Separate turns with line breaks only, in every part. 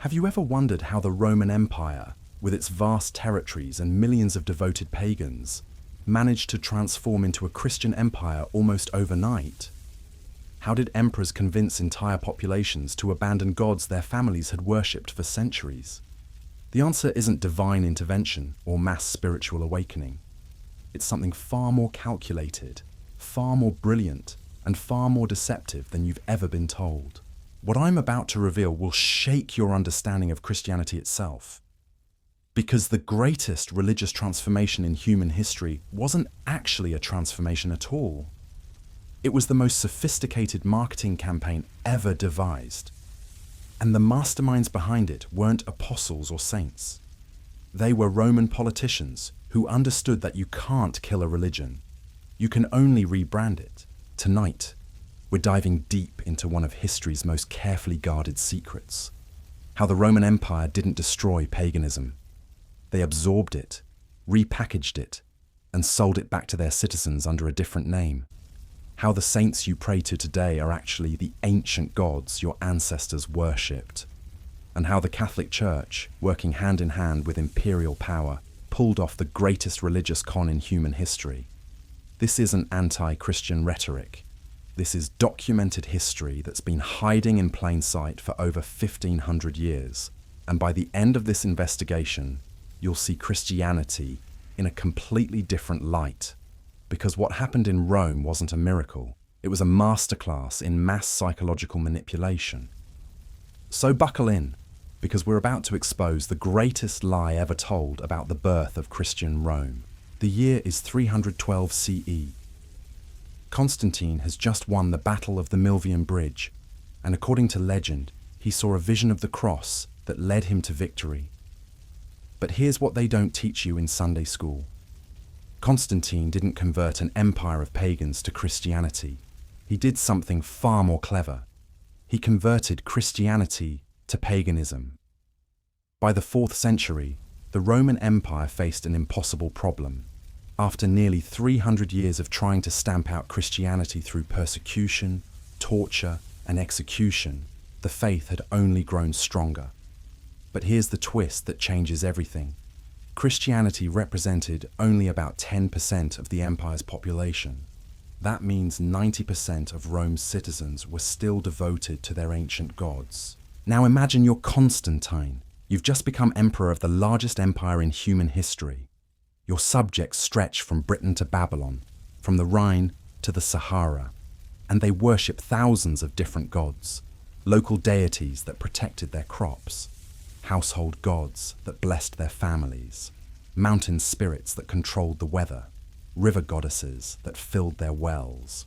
Have you ever wondered how the Roman Empire, with its vast territories and millions of devoted pagans, managed to transform into a Christian empire almost overnight? How did emperors convince entire populations to abandon gods their families had worshipped for centuries? The answer isn't divine intervention or mass spiritual awakening. It's something far more calculated, far more brilliant, and far more deceptive than you've ever been told. What I'm about to reveal will shake your understanding of Christianity itself. Because the greatest religious transformation in human history wasn't actually a transformation at all. It was the most sophisticated marketing campaign ever devised. And the masterminds behind it weren't apostles or saints. They were Roman politicians who understood that you can't kill a religion. You can only rebrand it. Tonight, we're diving deep into one of history's most carefully guarded secrets. How the Roman Empire didn't destroy paganism. They absorbed it, repackaged it, and sold it back to their citizens under a different name. How the saints you pray to today are actually the ancient gods your ancestors worshipped. And how the Catholic Church, working hand in hand with imperial power, pulled off the greatest religious con in human history. This isn't anti-Christian rhetoric. This is documented history that's been hiding in plain sight for over 1,500 years. And by the end of this investigation, you'll see Christianity in a completely different light. Because what happened in Rome wasn't a miracle. It was a masterclass in mass psychological manipulation. So buckle in, because we're about to expose the greatest lie ever told about the birth of Christian Rome. The year is 312 CE. Constantine has just won the Battle of the Milvian Bridge, and according to legend, he saw a vision of the cross that led him to victory. But here's what they don't teach you in Sunday school. Constantine didn't convert an empire of pagans to Christianity. He did something far more clever. He converted Christianity to paganism. By the 4th century, the Roman Empire faced an impossible problem. After nearly 300 years of trying to stamp out Christianity through persecution, torture, and execution, the faith had only grown stronger. But here's the twist that changes everything. Christianity represented only about 10% of the empire's population. That means 90% of Rome's citizens were still devoted to their ancient gods. Now imagine you're Constantine. You've just become emperor of the largest empire in human history. Your subjects stretch from Britain to Babylon, from the Rhine to the Sahara, and they worship thousands of different gods, local deities that protected their crops, household gods that blessed their families, mountain spirits that controlled the weather, river goddesses that filled their wells.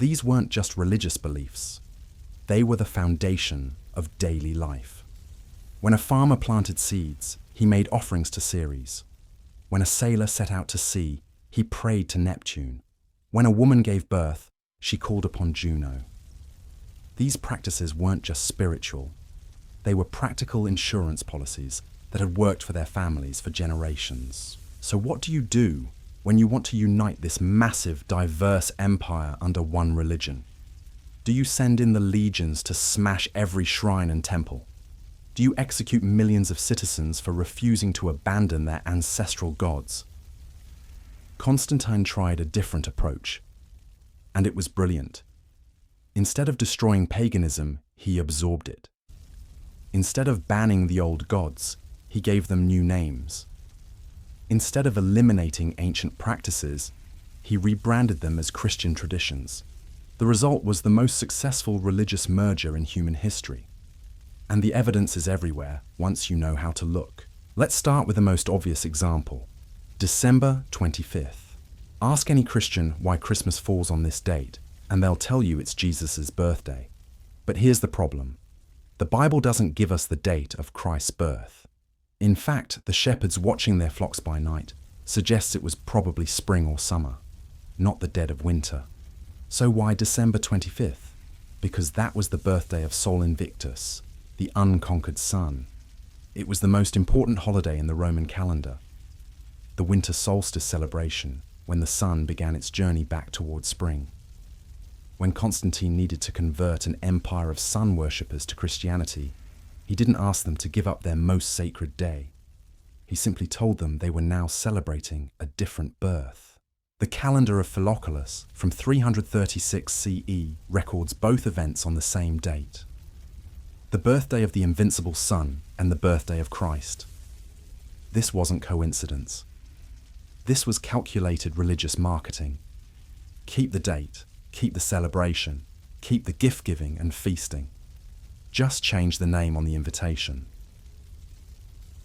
These weren't just religious beliefs. They were the foundation of daily life. When a farmer planted seeds, he made offerings to Ceres. When a sailor set out to sea, he prayed to Neptune. When a woman gave birth, she called upon Juno. These practices weren't just spiritual. They were practical insurance policies that had worked for their families for generations. So what do you do when you want to unite this massive, diverse empire under one religion? Do you send in the legions to smash every shrine and temple? Do you execute millions of citizens for refusing to abandon their ancestral gods? Constantine tried a different approach, and it was brilliant. Instead of destroying paganism, he absorbed it. Instead of banning the old gods, he gave them new names. Instead of eliminating ancient practices, he rebranded them as Christian traditions. The result was the most successful religious merger in human history. And the evidence is everywhere once you know how to look. Let's start with the most obvious example. December 25th. Ask any Christian why Christmas falls on this date, and they'll tell you it's Jesus' birthday. But here's the problem. The Bible doesn't give us the date of Christ's birth. In fact, the shepherds watching their flocks by night suggests it was probably spring or summer, not the dead of winter. So why December 25th? Because that was the birthday of Sol Invictus, the unconquered sun. It was the most important holiday in the Roman calendar, the winter solstice celebration, when the sun began its journey back towards spring. When Constantine needed to convert an empire of sun worshippers to Christianity, He didn't ask them to give up their most sacred day. He simply told them they were now celebrating a different birth. The calendar of Philocalus from 336 CE records both events on the same date: the birthday of the invincible sun and the birthday of Christ. This wasn't coincidence. This was calculated religious marketing. Keep the date, keep the celebration, keep the gift-giving and feasting. Just change the name on the invitation.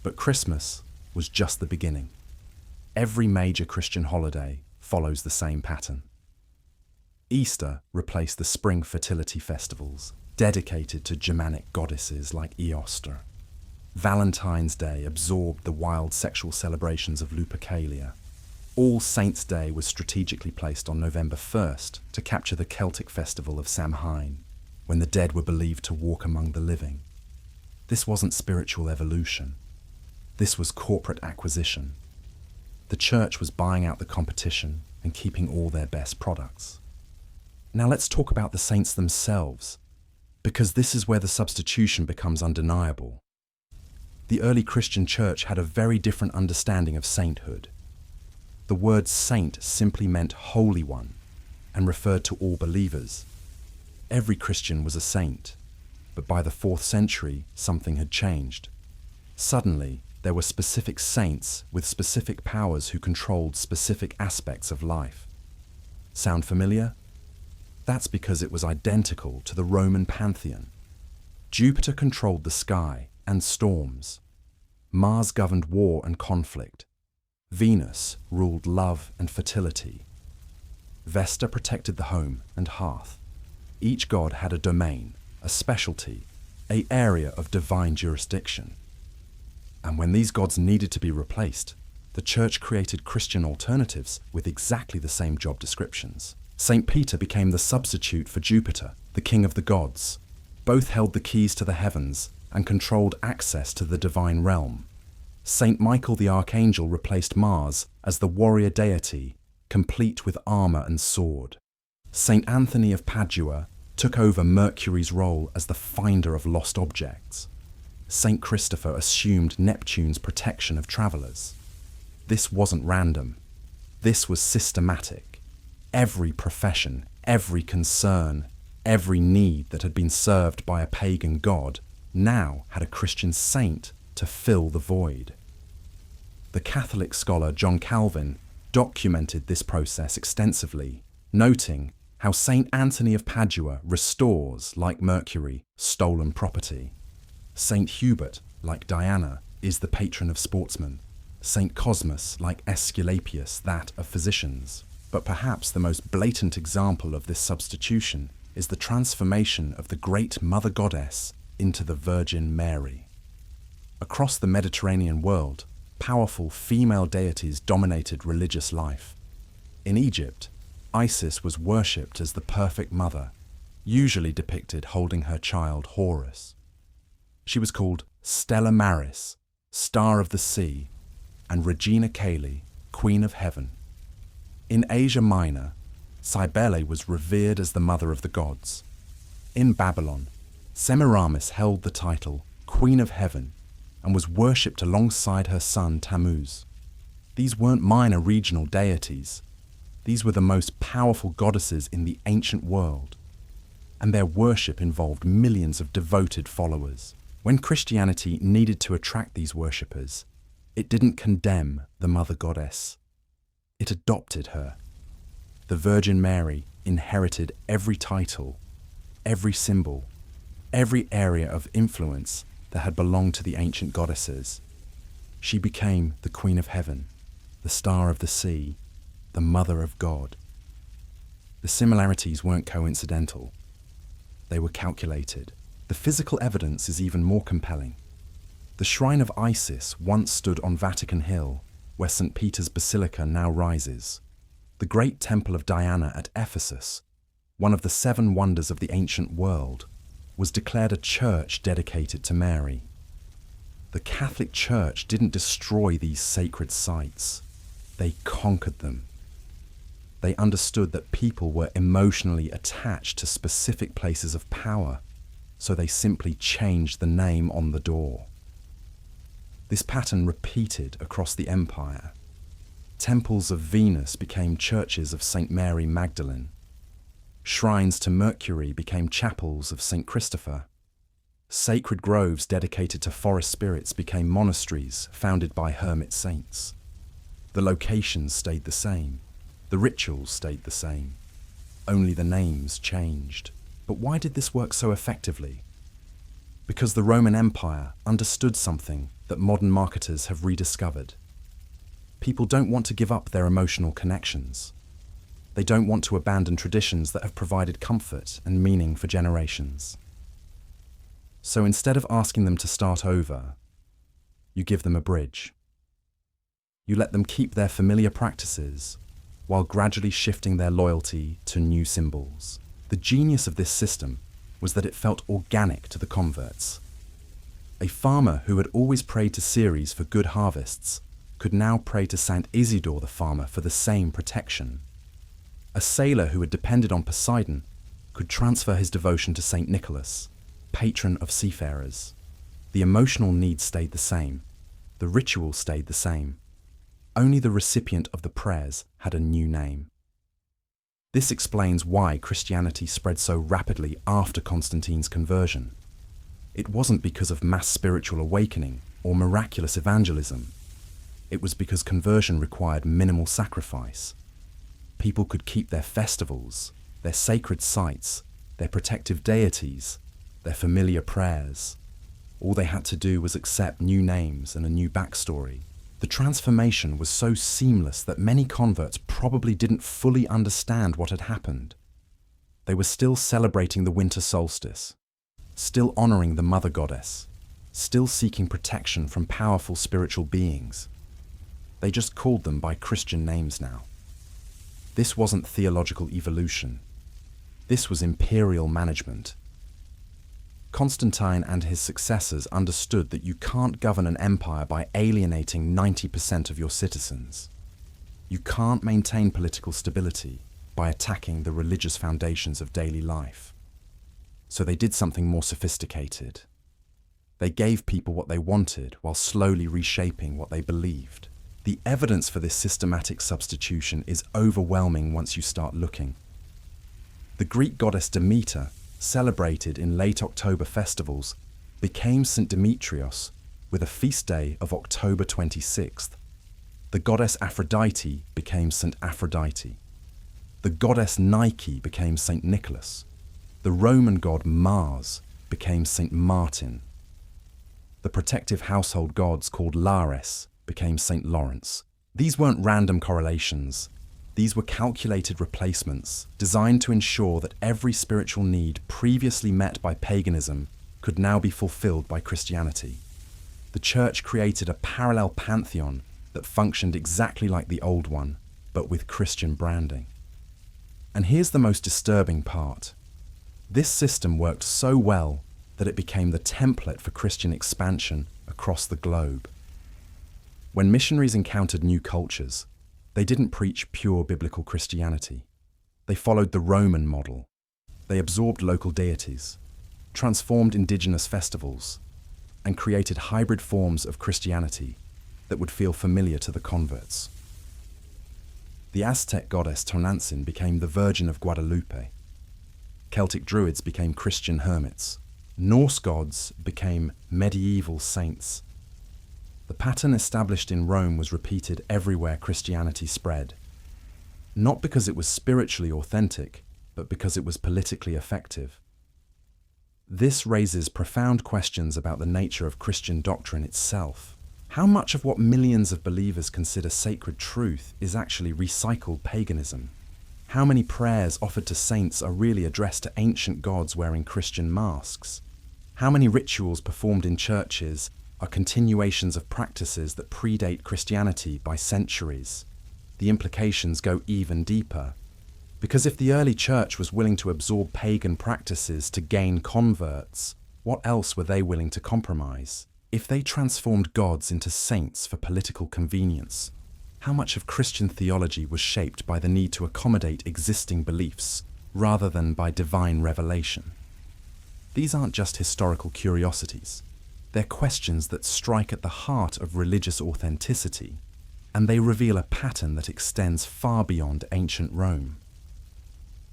But Christmas was just the beginning. Every major Christian holiday follows the same pattern. Easter replaced the spring fertility festivals, dedicated to Germanic goddesses like Eostre. Valentine's Day absorbed the wild sexual celebrations of Lupercalia. All Saints' Day was strategically placed on November 1st to capture the Celtic festival of Samhain, when the dead were believed to walk among the living. This wasn't spiritual evolution. This was corporate acquisition. The church was buying out the competition and keeping all their best products. Now let's talk about the saints themselves, because this is where the substitution becomes undeniable. The early Christian church had a very different understanding of sainthood. The word saint simply meant holy one and referred to all believers. Every Christian was a saint, but by the 4th century, something had changed. Suddenly, there were specific saints with specific powers who controlled specific aspects of life. Sound familiar? That's because it was identical to the Roman pantheon. Jupiter controlled the sky and storms. Mars governed war and conflict. Venus ruled love and fertility. Vesta protected the home and hearth. Each god had a domain, a specialty, an area of divine jurisdiction. And when these gods needed to be replaced, the church created Christian alternatives with exactly the same job descriptions. St. Peter became the substitute for Jupiter, the king of the gods. Both held the keys to the heavens and controlled access to the divine realm. St. Michael the Archangel replaced Mars as the warrior deity, complete with armor and sword. St. Anthony of Padua took over Mercury's role as the finder of lost objects. St. Christopher assumed Neptune's protection of travelers. This wasn't random. This was systematic. Every profession, every concern, every need that had been served by a pagan god now had a Christian saint to fill the void. The Catholic scholar John Calvin documented this process extensively, noting how St. Anthony of Padua restores, like Mercury, stolen property. St. Hubert, like Diana, is the patron of sportsmen. St. Cosmas, like Aesculapius, that of physicians. But perhaps the most blatant example of this substitution is the transformation of the great Mother Goddess into the Virgin Mary. Across the Mediterranean world, powerful female deities dominated religious life. In Egypt, Isis was worshipped as the perfect mother, usually depicted holding her child Horus. She was called Stella Maris, Star of the Sea, and Regina Caeli, Queen of Heaven. In Asia Minor, Cybele was revered as the mother of the gods. In Babylon, Semiramis held the title Queen of Heaven and was worshipped alongside her son Tammuz. These weren't minor regional deities. These were the most powerful goddesses in the ancient world, and their worship involved millions of devoted followers. When Christianity needed to attract these worshippers, it didn't condemn the Mother Goddess. It adopted her. The Virgin Mary inherited every title, every symbol, every area of influence that had belonged to the ancient goddesses. She became the Queen of Heaven, the Star of the Sea, the Mother of God. The similarities weren't coincidental. They were calculated. The physical evidence is even more compelling. The shrine of Isis once stood on Vatican Hill, where St. Peter's Basilica now rises. The great temple of Diana at Ephesus, one of the 7 wonders of the ancient world, was declared a church dedicated to Mary. The Catholic Church didn't destroy these sacred sites. They conquered them. They understood that people were emotionally attached to specific places of power, so they simply changed the name on the door. This pattern repeated across the empire. Temples of Venus became churches of St. Mary Magdalene. Shrines to Mercury became chapels of St. Christopher. Sacred groves dedicated to forest spirits became monasteries founded by hermit saints. The locations stayed the same. The rituals stayed the same. Only the names changed. But why did this work so effectively? Because the Roman Empire understood something that modern marketers have rediscovered. People don't want to give up their emotional connections. They don't want to abandon traditions that have provided comfort and meaning for generations. So instead of asking them to start over, you give them a bridge. You let them keep their familiar practices while gradually shifting their loyalty to new symbols. The genius of this system was that it felt organic to the converts. A farmer who had always prayed to Ceres for good harvests could now pray to Saint Isidore the farmer for the same protection. A sailor who had depended on Poseidon could transfer his devotion to Saint Nicholas, patron of seafarers. The emotional needs stayed the same. The ritual stayed the same. Only the recipient of the prayers had a new name. This explains why Christianity spread so rapidly after Constantine's conversion. It wasn't because of mass spiritual awakening or miraculous evangelism. It was because conversion required minimal sacrifice. People could keep their festivals, their sacred sites, their protective deities, their familiar prayers. All they had to do was accept new names and a new backstory. The transformation was so seamless that many converts probably didn't fully understand what had happened. They were still celebrating the winter solstice, still honoring the mother goddess, still seeking protection from powerful spiritual beings. They just called them by Christian names now. This wasn't theological evolution. This was imperial management. Constantine and his successors understood that you can't govern an empire by alienating 90% of your citizens. You can't maintain political stability by attacking the religious foundations of daily life. So they did something more sophisticated. They gave people what they wanted while slowly reshaping what they believed. The evidence for this systematic substitution is overwhelming once you start looking. The Greek goddess Demeter, celebrated in late October festivals, became St. Demetrios with a feast day of October 26th. The goddess Aphrodite became St. Aphrodite. The goddess Nike became St. Nicholas. The Roman god Mars became St. Martin. The protective household gods called Lares became St. Lawrence. These weren't random correlations. These were calculated replacements designed to ensure that every spiritual need previously met by paganism could now be fulfilled by Christianity. The Church created a parallel pantheon that functioned exactly like the old one, but with Christian branding. And here's the most disturbing part. This system worked so well that it became the template for Christian expansion across the globe. When missionaries encountered new cultures, they didn't preach pure biblical Christianity. They followed the Roman model. They absorbed local deities, transformed indigenous festivals, and created hybrid forms of Christianity that would feel familiar to the converts. The Aztec goddess Tonantzin became the Virgin of Guadalupe. Celtic druids became Christian hermits. Norse gods became medieval saints. The pattern established in Rome was repeated everywhere Christianity spread, not because it was spiritually authentic, but because it was politically effective. This raises profound questions about the nature of Christian doctrine itself. How much of what millions of believers consider sacred truth is actually recycled paganism? How many prayers offered to saints are really addressed to ancient gods wearing Christian masks? How many rituals performed in churches are continuations of practices that predate Christianity by centuries? The implications go even deeper. Because if the early church was willing to absorb pagan practices to gain converts, what else were they willing to compromise? If they transformed gods into saints for political convenience, how much of Christian theology was shaped by the need to accommodate existing beliefs rather than by divine revelation? These aren't just historical curiosities. They're questions that strike at the heart of religious authenticity, and they reveal a pattern that extends far beyond ancient Rome.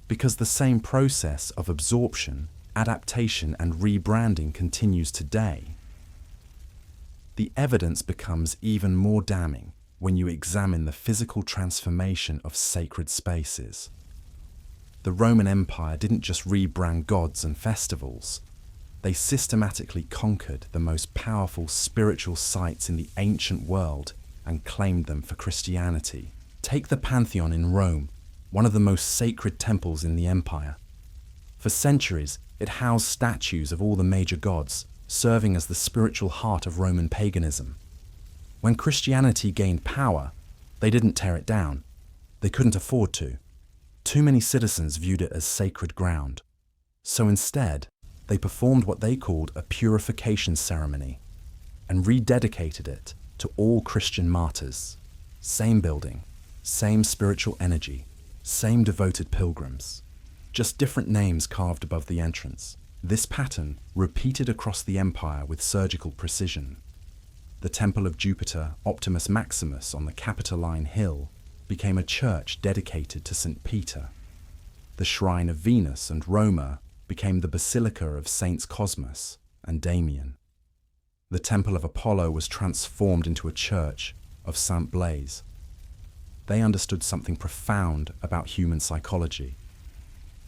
Because the same process of absorption, adaptation, and rebranding continues today, the evidence becomes even more damning when you examine the physical transformation of sacred spaces. The Roman Empire didn't just rebrand gods and festivals. They systematically conquered the most powerful spiritual sites in the ancient world and claimed them for Christianity. Take the Pantheon in Rome, one of the most sacred temples in the empire. For centuries, it housed statues of all the major gods, serving as the spiritual heart of Roman paganism. When Christianity gained power, they didn't tear it down. They couldn't afford to. Too many citizens viewed it as sacred ground. So instead, they performed what they called a purification ceremony and rededicated it to all Christian martyrs. Same building, same spiritual energy, same devoted pilgrims. Just different names carved above the entrance. This pattern repeated across the empire with surgical precision. The Temple of Jupiter Optimus Maximus on the Capitoline Hill became a church dedicated to St. Peter. The Shrine of Venus and Roma became the Basilica of Saints Cosmas and Damian. The Temple of Apollo was transformed into a church of Saint Blaise. They understood something profound about human psychology.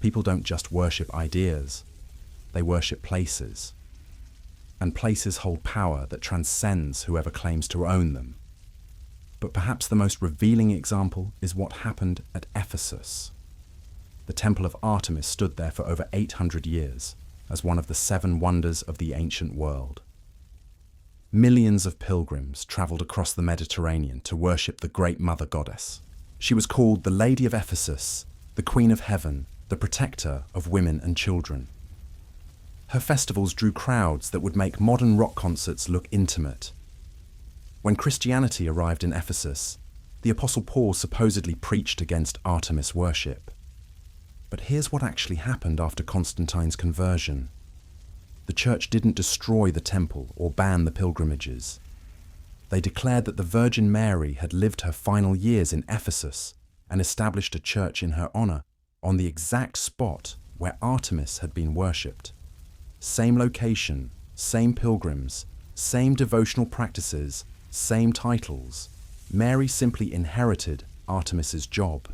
People don't just worship ideas, they worship places. And places hold power that transcends whoever claims to own them. But perhaps the most revealing example is what happened at Ephesus. The Temple of Artemis stood there for over 800 years as one of the 7 wonders of the ancient world. Millions of pilgrims traveled across the Mediterranean to worship the great mother goddess. She was called the Lady of Ephesus, the Queen of Heaven, the protector of women and children. Her festivals drew crowds that would make modern rock concerts look intimate. When Christianity arrived in Ephesus, the Apostle Paul supposedly preached against Artemis worship. But here's what actually happened after Constantine's conversion. The church didn't destroy the temple or ban the pilgrimages. They declared that the Virgin Mary had lived her final years in Ephesus and established a church in her honor on the exact spot where Artemis had been worshipped. Same location, same pilgrims, same devotional practices, same titles. Mary simply inherited Artemis's job.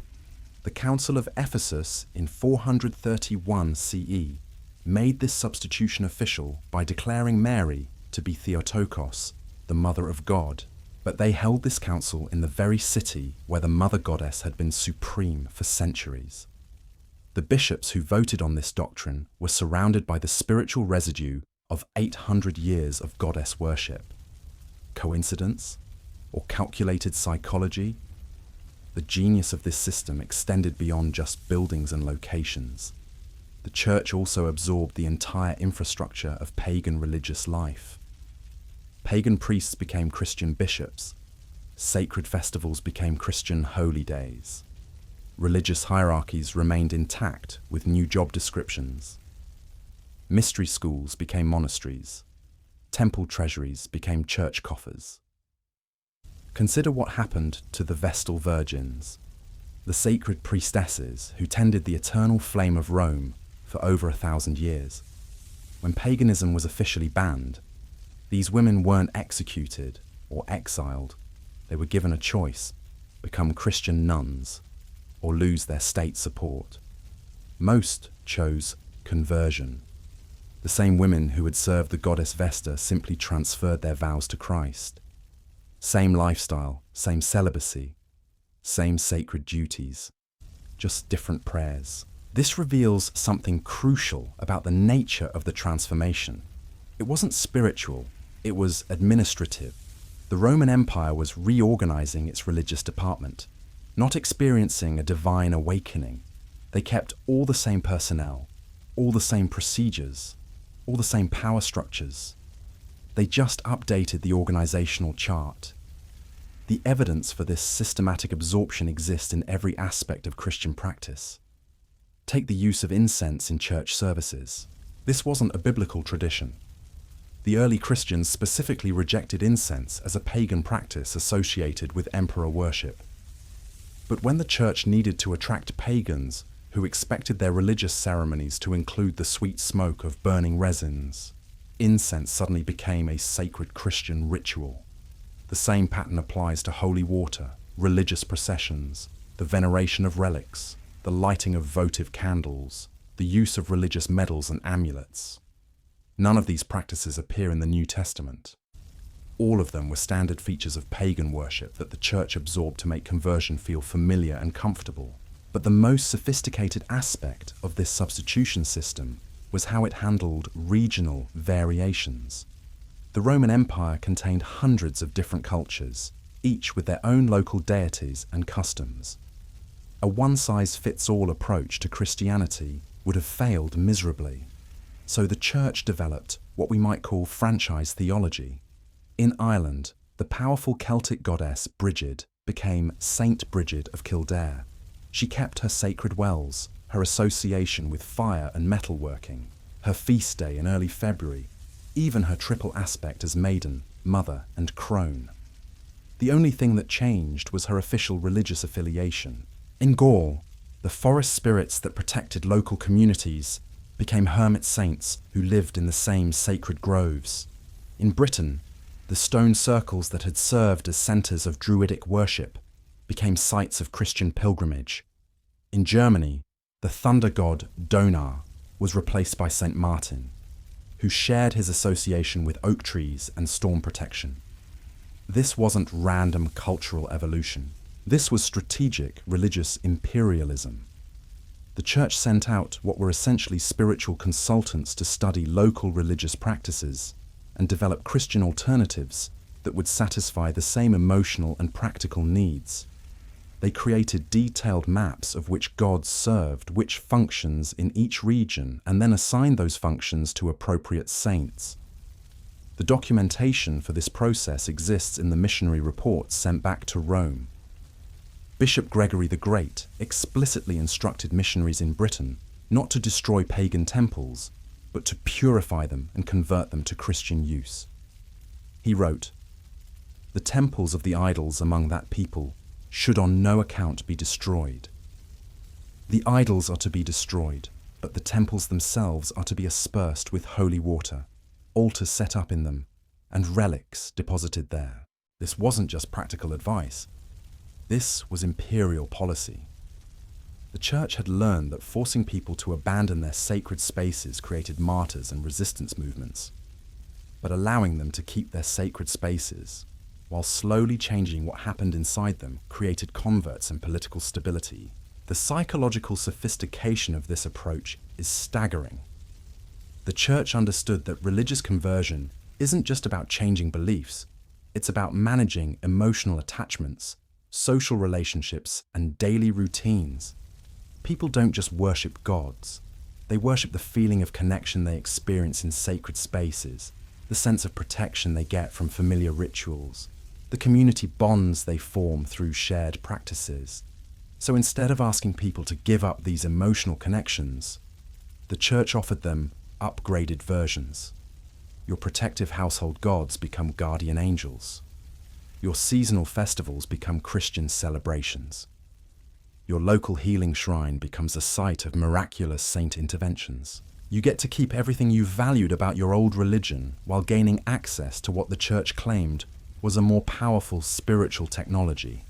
The Council of Ephesus in 431 CE made this substitution official by declaring Mary to be Theotokos, the Mother of God. But they held this council in the very city where the Mother Goddess had been supreme for centuries. The bishops who voted on this doctrine were surrounded by the spiritual residue of 800 years of goddess worship. Coincidence? Or calculated psychology? The genius of this system extended beyond just buildings and locations. The church also absorbed the entire infrastructure of pagan religious life. Pagan priests became Christian bishops. Sacred festivals became Christian holy days. Religious hierarchies remained intact with new job descriptions. Mystery schools became monasteries. Temple treasuries became church coffers. Consider what happened to the Vestal Virgins, the sacred priestesses who tended the eternal flame of Rome for over 1,000 years. When paganism was officially banned, these women weren't executed or exiled. They were given a choice: become Christian nuns or lose their state support. Most chose conversion. The same women who had served the goddess Vesta simply transferred their vows to Christ. Same lifestyle, same celibacy, same sacred duties, just different prayers. This reveals something crucial about the nature of the transformation. It wasn't spiritual, it was administrative. The Roman Empire was reorganizing its religious department, not experiencing a divine awakening. They kept all the same personnel, all the same procedures, all the same power structures. They just updated the organizational chart. The evidence for this systematic absorption exists in every aspect of Christian practice. Take the use of incense in church services. This wasn't a biblical tradition. The early Christians specifically rejected incense as a pagan practice associated with emperor worship. But when the church needed to attract pagans who expected their religious ceremonies to include the sweet smoke of burning resins, incense suddenly became a sacred Christian ritual. The same pattern applies to holy water, religious processions, the veneration of relics, the lighting of votive candles, the use of religious medals and amulets. None of these practices appear in the New Testament. All of them were standard features of pagan worship that the church absorbed to make conversion feel familiar and comfortable. But the most sophisticated aspect of this substitution system was how it handled regional variations. The Roman Empire contained hundreds of different cultures, each with their own local deities and customs. A one-size-fits-all approach to Christianity would have failed miserably. So the church developed what we might call franchise theology. In Ireland, the powerful Celtic goddess Brigid became Saint Brigid of Kildare. She kept her sacred wells, her association with fire and metalworking, her feast day in early February, even her triple aspect as maiden, mother, and crone. The only thing that changed was her official religious affiliation. In Gaul, the forest spirits that protected local communities became hermit saints who lived in the same sacred groves. In Britain, the stone circles that had served as centres of druidic worship became sites of Christian pilgrimage. In Germany, the thunder god Donar was replaced by Saint Martin, who shared his association with oak trees and storm protection. This wasn't random cultural evolution. This was strategic religious imperialism. The church sent out what were essentially spiritual consultants to study local religious practices and develop Christian alternatives that would satisfy the same emotional and practical needs. They created detailed maps of which gods served which functions in each region and then assigned those functions to appropriate saints. The documentation for this process exists in the missionary reports sent back to Rome. Bishop Gregory the Great explicitly instructed missionaries in Britain not to destroy pagan temples, but to purify them and convert them to Christian use. He wrote, "The temples of the idols among that people should on no account be destroyed. The idols are to be destroyed, but the temples themselves are to be aspersed with holy water, altars set up in them, and relics deposited there." This wasn't just practical advice. This was imperial policy. The church had learned that forcing people to abandon their sacred spaces created martyrs and resistance movements, but allowing them to keep their sacred spaces, while slowly changing what happened inside them, created converts and political stability. The psychological sophistication of this approach is staggering. The church understood that religious conversion isn't just about changing beliefs, it's about managing emotional attachments, social relationships, and daily routines. People don't just worship gods, they worship the feeling of connection they experience in sacred spaces, the sense of protection they get from familiar rituals, the community bonds they form through shared practices. So instead of asking people to give up these emotional connections, the church offered them upgraded versions. Your protective household gods become guardian angels. Your seasonal festivals become Christian celebrations. Your local healing shrine becomes a site of miraculous saint interventions. You get to keep everything you valued about your old religion while gaining access to what the church claimed was a more powerful spiritual technology.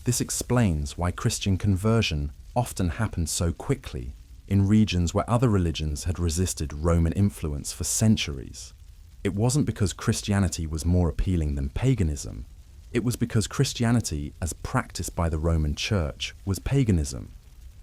This explains why Christian conversion often happened so quickly in regions where other religions had resisted Roman influence for centuries. It wasn't because Christianity was more appealing than paganism. It was because Christianity, as practiced by the Roman Church, was paganism.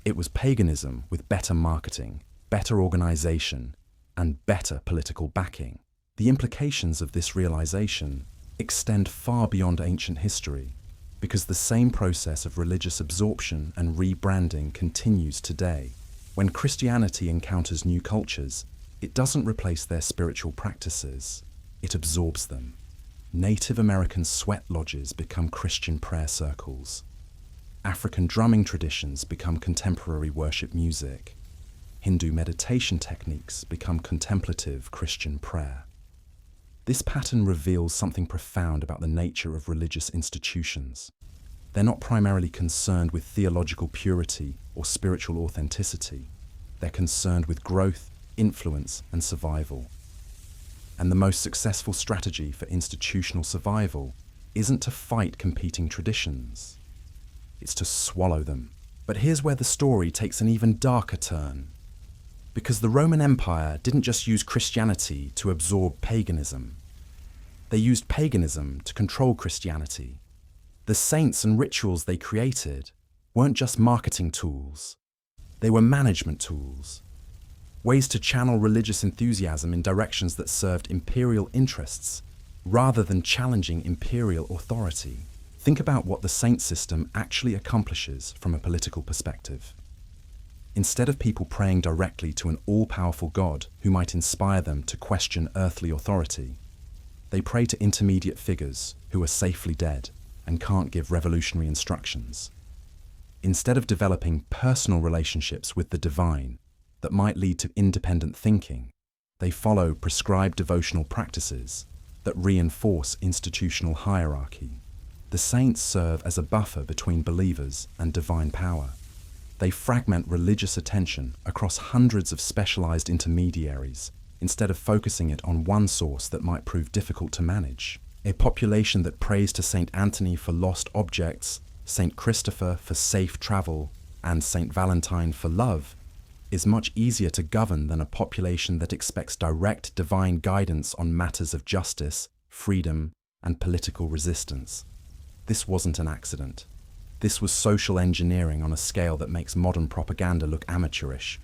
It was paganism with better marketing, better organization, and better political backing. The implications of this realization extend far beyond ancient history, because the same process of religious absorption and rebranding continues today. When Christianity encounters new cultures, it doesn't replace their spiritual practices, it absorbs them. Native American sweat lodges become Christian prayer circles. African drumming traditions become contemporary worship music. Hindu meditation techniques become contemplative Christian prayer. This pattern reveals something profound about the nature of religious institutions. They're not primarily concerned with theological purity or spiritual authenticity. They're concerned with growth, influence, and survival. And the most successful strategy for institutional survival isn't to fight competing traditions. It's to swallow them. But here's where the story takes an even darker turn. Because the Roman Empire didn't just use Christianity to absorb paganism. They used paganism to control Christianity. The saints and rituals they created weren't just marketing tools. They were management tools. Ways to channel religious enthusiasm in directions that served imperial interests rather than challenging imperial authority. Think about what the saint system actually accomplishes from a political perspective. Instead of people praying directly to an all-powerful God who might inspire them to question earthly authority, they pray to intermediate figures who are safely dead and can't give revolutionary instructions. Instead of developing personal relationships with the divine that might lead to independent thinking, they follow prescribed devotional practices that reinforce institutional hierarchy. The saints serve as a buffer between believers and divine power. They fragment religious attention across hundreds of specialized intermediaries instead of focusing it on one source that might prove difficult to manage. A population that prays to Saint Anthony for lost objects, Saint Christopher for safe travel, and Saint Valentine for love is much easier to govern than a population that expects direct divine guidance on matters of justice, freedom, and political resistance. This wasn't an accident. This was social engineering on a scale that makes modern propaganda look amateurish.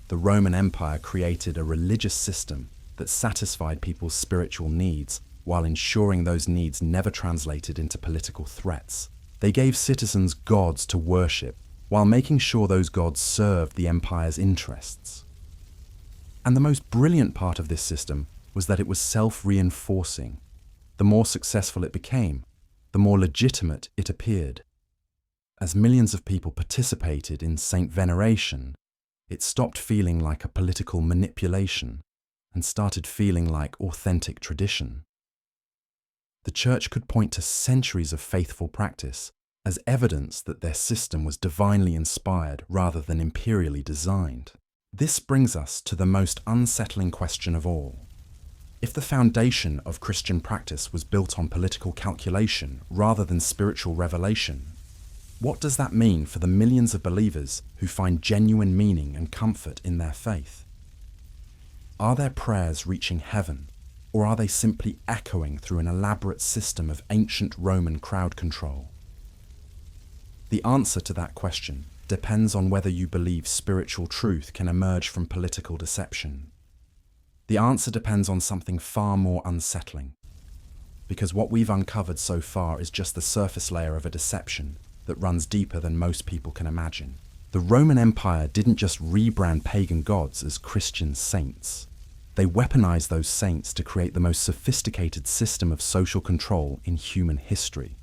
The Roman Empire created a religious system that satisfied people's spiritual needs while ensuring those needs never translated into political threats. They gave citizens gods to worship while making sure those gods served the empire's interests. And the most brilliant part of this system was that it was self-reinforcing. The more successful it became, the more legitimate it appeared. As millions of people participated in saint veneration, it stopped feeling like a political manipulation and started feeling like authentic tradition. The church could point to centuries of faithful practice as evidence that their system was divinely inspired rather than imperially designed. This brings us to the most unsettling question of all. If the foundation of Christian practice was built on political calculation rather than spiritual revelation, what does that mean for the millions of believers who find genuine meaning and comfort in their faith? Are their prayers reaching heaven, or are they simply echoing through an elaborate system of ancient Roman crowd control? The answer to that question depends on whether you believe spiritual truth can emerge from political deception. The answer depends on something far more unsettling, because what we've uncovered so far is just the surface layer of a deception that runs deeper than most people can imagine. The Roman Empire didn't just rebrand pagan gods as Christian saints. They weaponized those saints to create the most sophisticated system of social control in human history.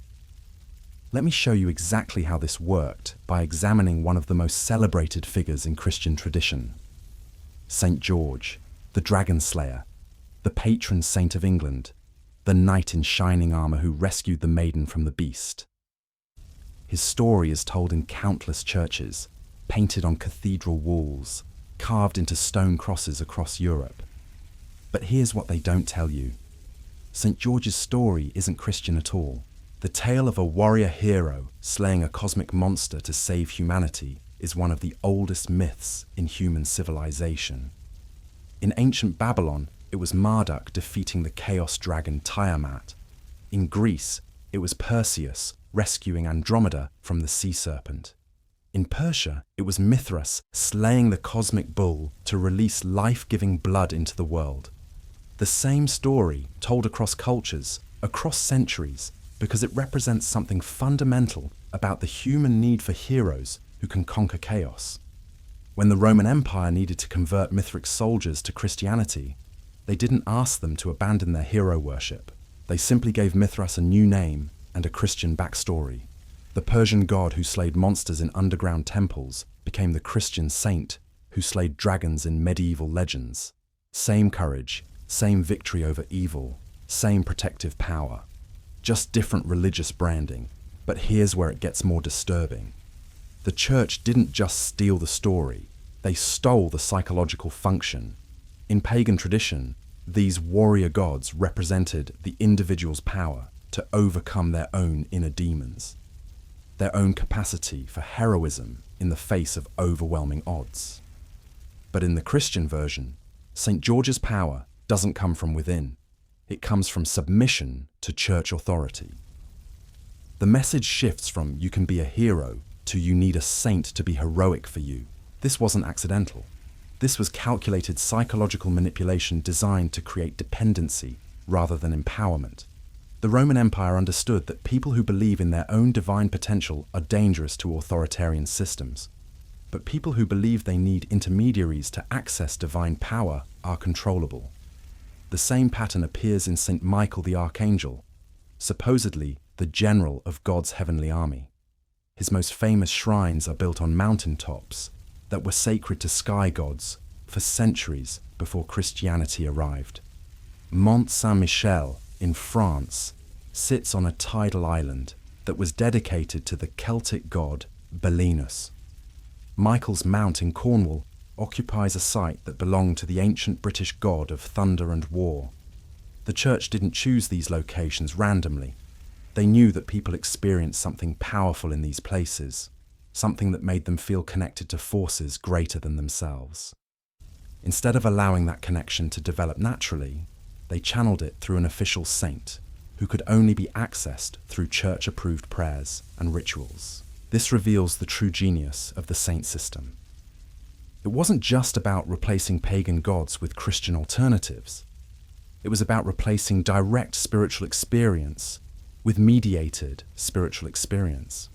Let me show you exactly how this worked by examining one of the most celebrated figures in Christian tradition, Saint George, the dragon slayer, the patron saint of England, the knight in shining armor who rescued the maiden from the beast. His story is told in countless churches, painted on cathedral walls, carved into stone crosses across Europe. But here's what they don't tell you. St. George's story isn't Christian at all. The tale of a warrior hero slaying a cosmic monster to save humanity is one of the oldest myths in human civilization. In ancient Babylon, it was Marduk defeating the chaos dragon Tiamat. In Greece, it was Perseus rescuing Andromeda from the sea serpent. In Persia, it was Mithras slaying the cosmic bull to release life-giving blood into the world. The same story told across cultures, across centuries, because it represents something fundamental about the human need for heroes who can conquer chaos. When the Roman Empire needed to convert Mithrix soldiers to Christianity, they didn't ask them to abandon their hero worship. They simply gave Mithras a new name and a Christian backstory. The Persian god who slayed monsters in underground temples became the Christian saint who slayed dragons in medieval legends. Same courage, same victory over evil, same protective power. Just different religious branding. But here's where it gets more disturbing. The church didn't just steal the story, they stole the psychological function. In pagan tradition, these warrior gods represented the individual's power to overcome their own inner demons, their own capacity for heroism in the face of overwhelming odds. But in the Christian version, St. George's power doesn't come from within. It comes from submission to church authority. The message shifts from "you can be a hero" to "you need a saint to be heroic for you." This wasn't accidental. This was calculated psychological manipulation designed to create dependency rather than empowerment. The Roman Empire understood that people who believe in their own divine potential are dangerous to authoritarian systems. But people who believe they need intermediaries to access divine power are controllable. The same pattern appears in St. Michael the Archangel, supposedly the general of God's heavenly army. His most famous shrines are built on mountain tops that were sacred to sky gods for centuries before Christianity arrived. Mont Saint-Michel in France sits on a tidal island that was dedicated to the Celtic god Belinus. Michael's Mount in Cornwall occupies a site that belonged to the ancient British god of thunder and war. The church didn't choose these locations randomly. They knew that people experienced something powerful in these places, something that made them feel connected to forces greater than themselves. Instead of allowing that connection to develop naturally, they channeled it through an official saint who could only be accessed through church-approved prayers and rituals. This reveals the true genius of the saint system. It wasn't just about replacing pagan gods with Christian alternatives. It was about replacing direct spiritual experience with mediated spiritual experience.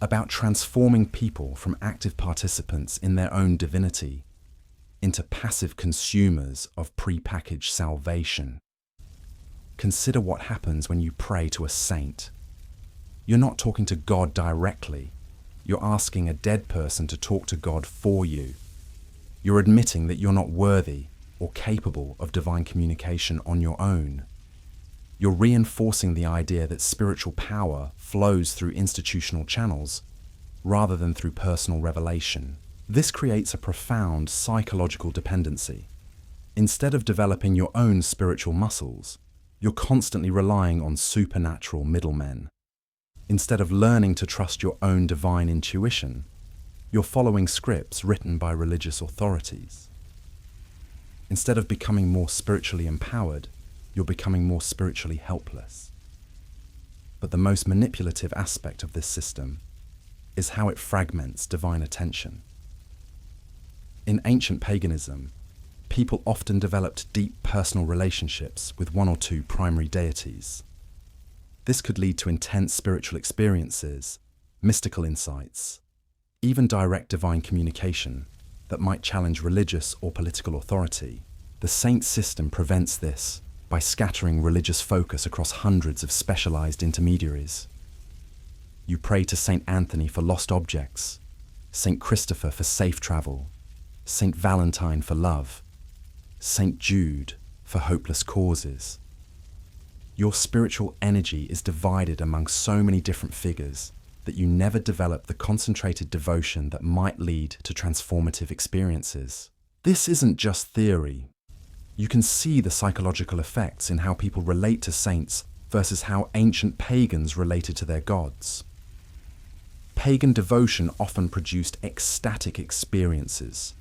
About transforming people from active participants in their own divinity into passive consumers of prepackaged salvation. Consider what happens when you pray to a saint. You're not talking to God directly. You're asking a dead person to talk to God for you. You're admitting that you're not worthy or capable of divine communication on your own. You're reinforcing the idea that spiritual power flows through institutional channels rather than through personal revelation. This creates a profound psychological dependency. Instead of developing your own spiritual muscles, you're constantly relying on supernatural middlemen. Instead of learning to trust your own divine intuition, you're following scripts written by religious authorities. Instead of becoming more spiritually empowered, you're becoming more spiritually helpless. But the most manipulative aspect of this system is how it fragments divine attention. In ancient paganism, people often developed deep personal relationships with one or two primary deities. This could lead to intense spiritual experiences, mystical insights, even direct divine communication that might challenge religious or political authority. The saint system prevents this by scattering religious focus across hundreds of specialized intermediaries. You pray to Saint Anthony for lost objects, Saint Christopher for safe travel, Saint Valentine for love, Saint Jude for hopeless causes. Your spiritual energy is divided among so many different figures that you never develop the concentrated devotion that might lead to transformative experiences. This isn't just theory. You can see the psychological effects in how people relate to saints versus how ancient pagans related to their gods. Pagan devotion often produced ecstatic experiences,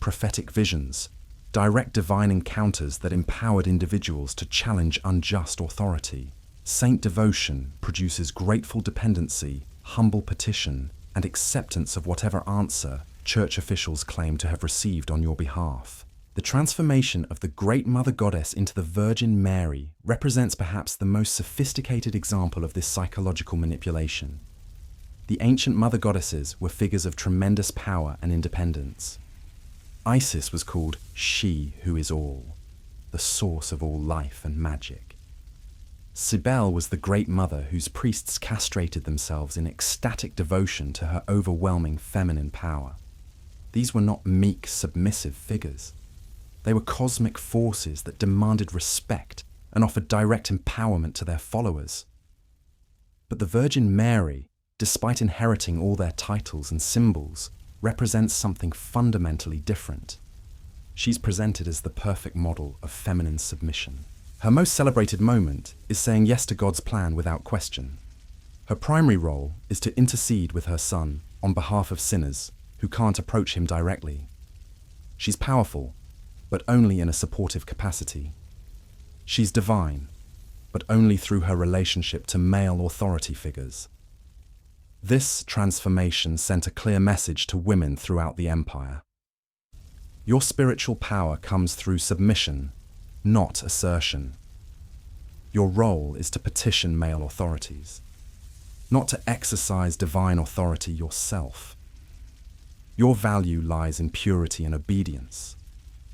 prophetic visions, direct divine encounters that empowered individuals to challenge unjust authority. Saint devotion produces grateful dependency, humble petition, and acceptance of whatever answer church officials claim to have received on your behalf. The transformation of the Great Mother Goddess into the Virgin Mary represents perhaps the most sophisticated example of this psychological manipulation. The ancient mother goddesses were figures of tremendous power and independence. Isis was called She Who Is All, the source of all life and magic. Cybele was the Great Mother whose priests castrated themselves in ecstatic devotion to her overwhelming feminine power. These were not meek, submissive figures. They were cosmic forces that demanded respect and offered direct empowerment to their followers. But the Virgin Mary, despite inheriting all their titles and symbols, represents something fundamentally different. She's presented as the perfect model of feminine submission. Her most celebrated moment is saying yes to God's plan without question. Her primary role is to intercede with her Son on behalf of sinners who can't approach him directly. She's powerful, but only in a supportive capacity. She's divine, but only through her relationship to male authority figures. This transformation sent a clear message to women throughout the empire. Your spiritual power comes through submission, not assertion. Your role is to petition male authorities, not to exercise divine authority yourself. Your value lies in purity and obedience,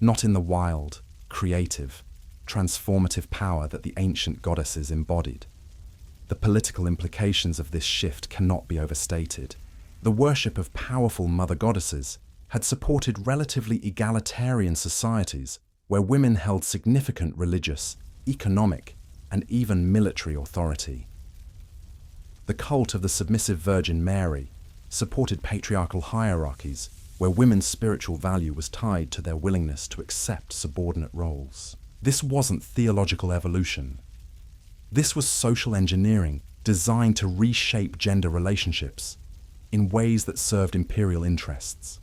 not in the wild, creative, transformative power that the ancient goddesses embodied. The political implications of this shift cannot be overstated. The worship of powerful mother goddesses had supported relatively egalitarian societies where women held significant religious, economic, and even military authority. The cult of the submissive Virgin Mary supported patriarchal hierarchies where women's spiritual value was tied to their willingness to accept subordinate roles. This wasn't theological evolution. This was social engineering designed to reshape gender relationships in ways that served imperial interests.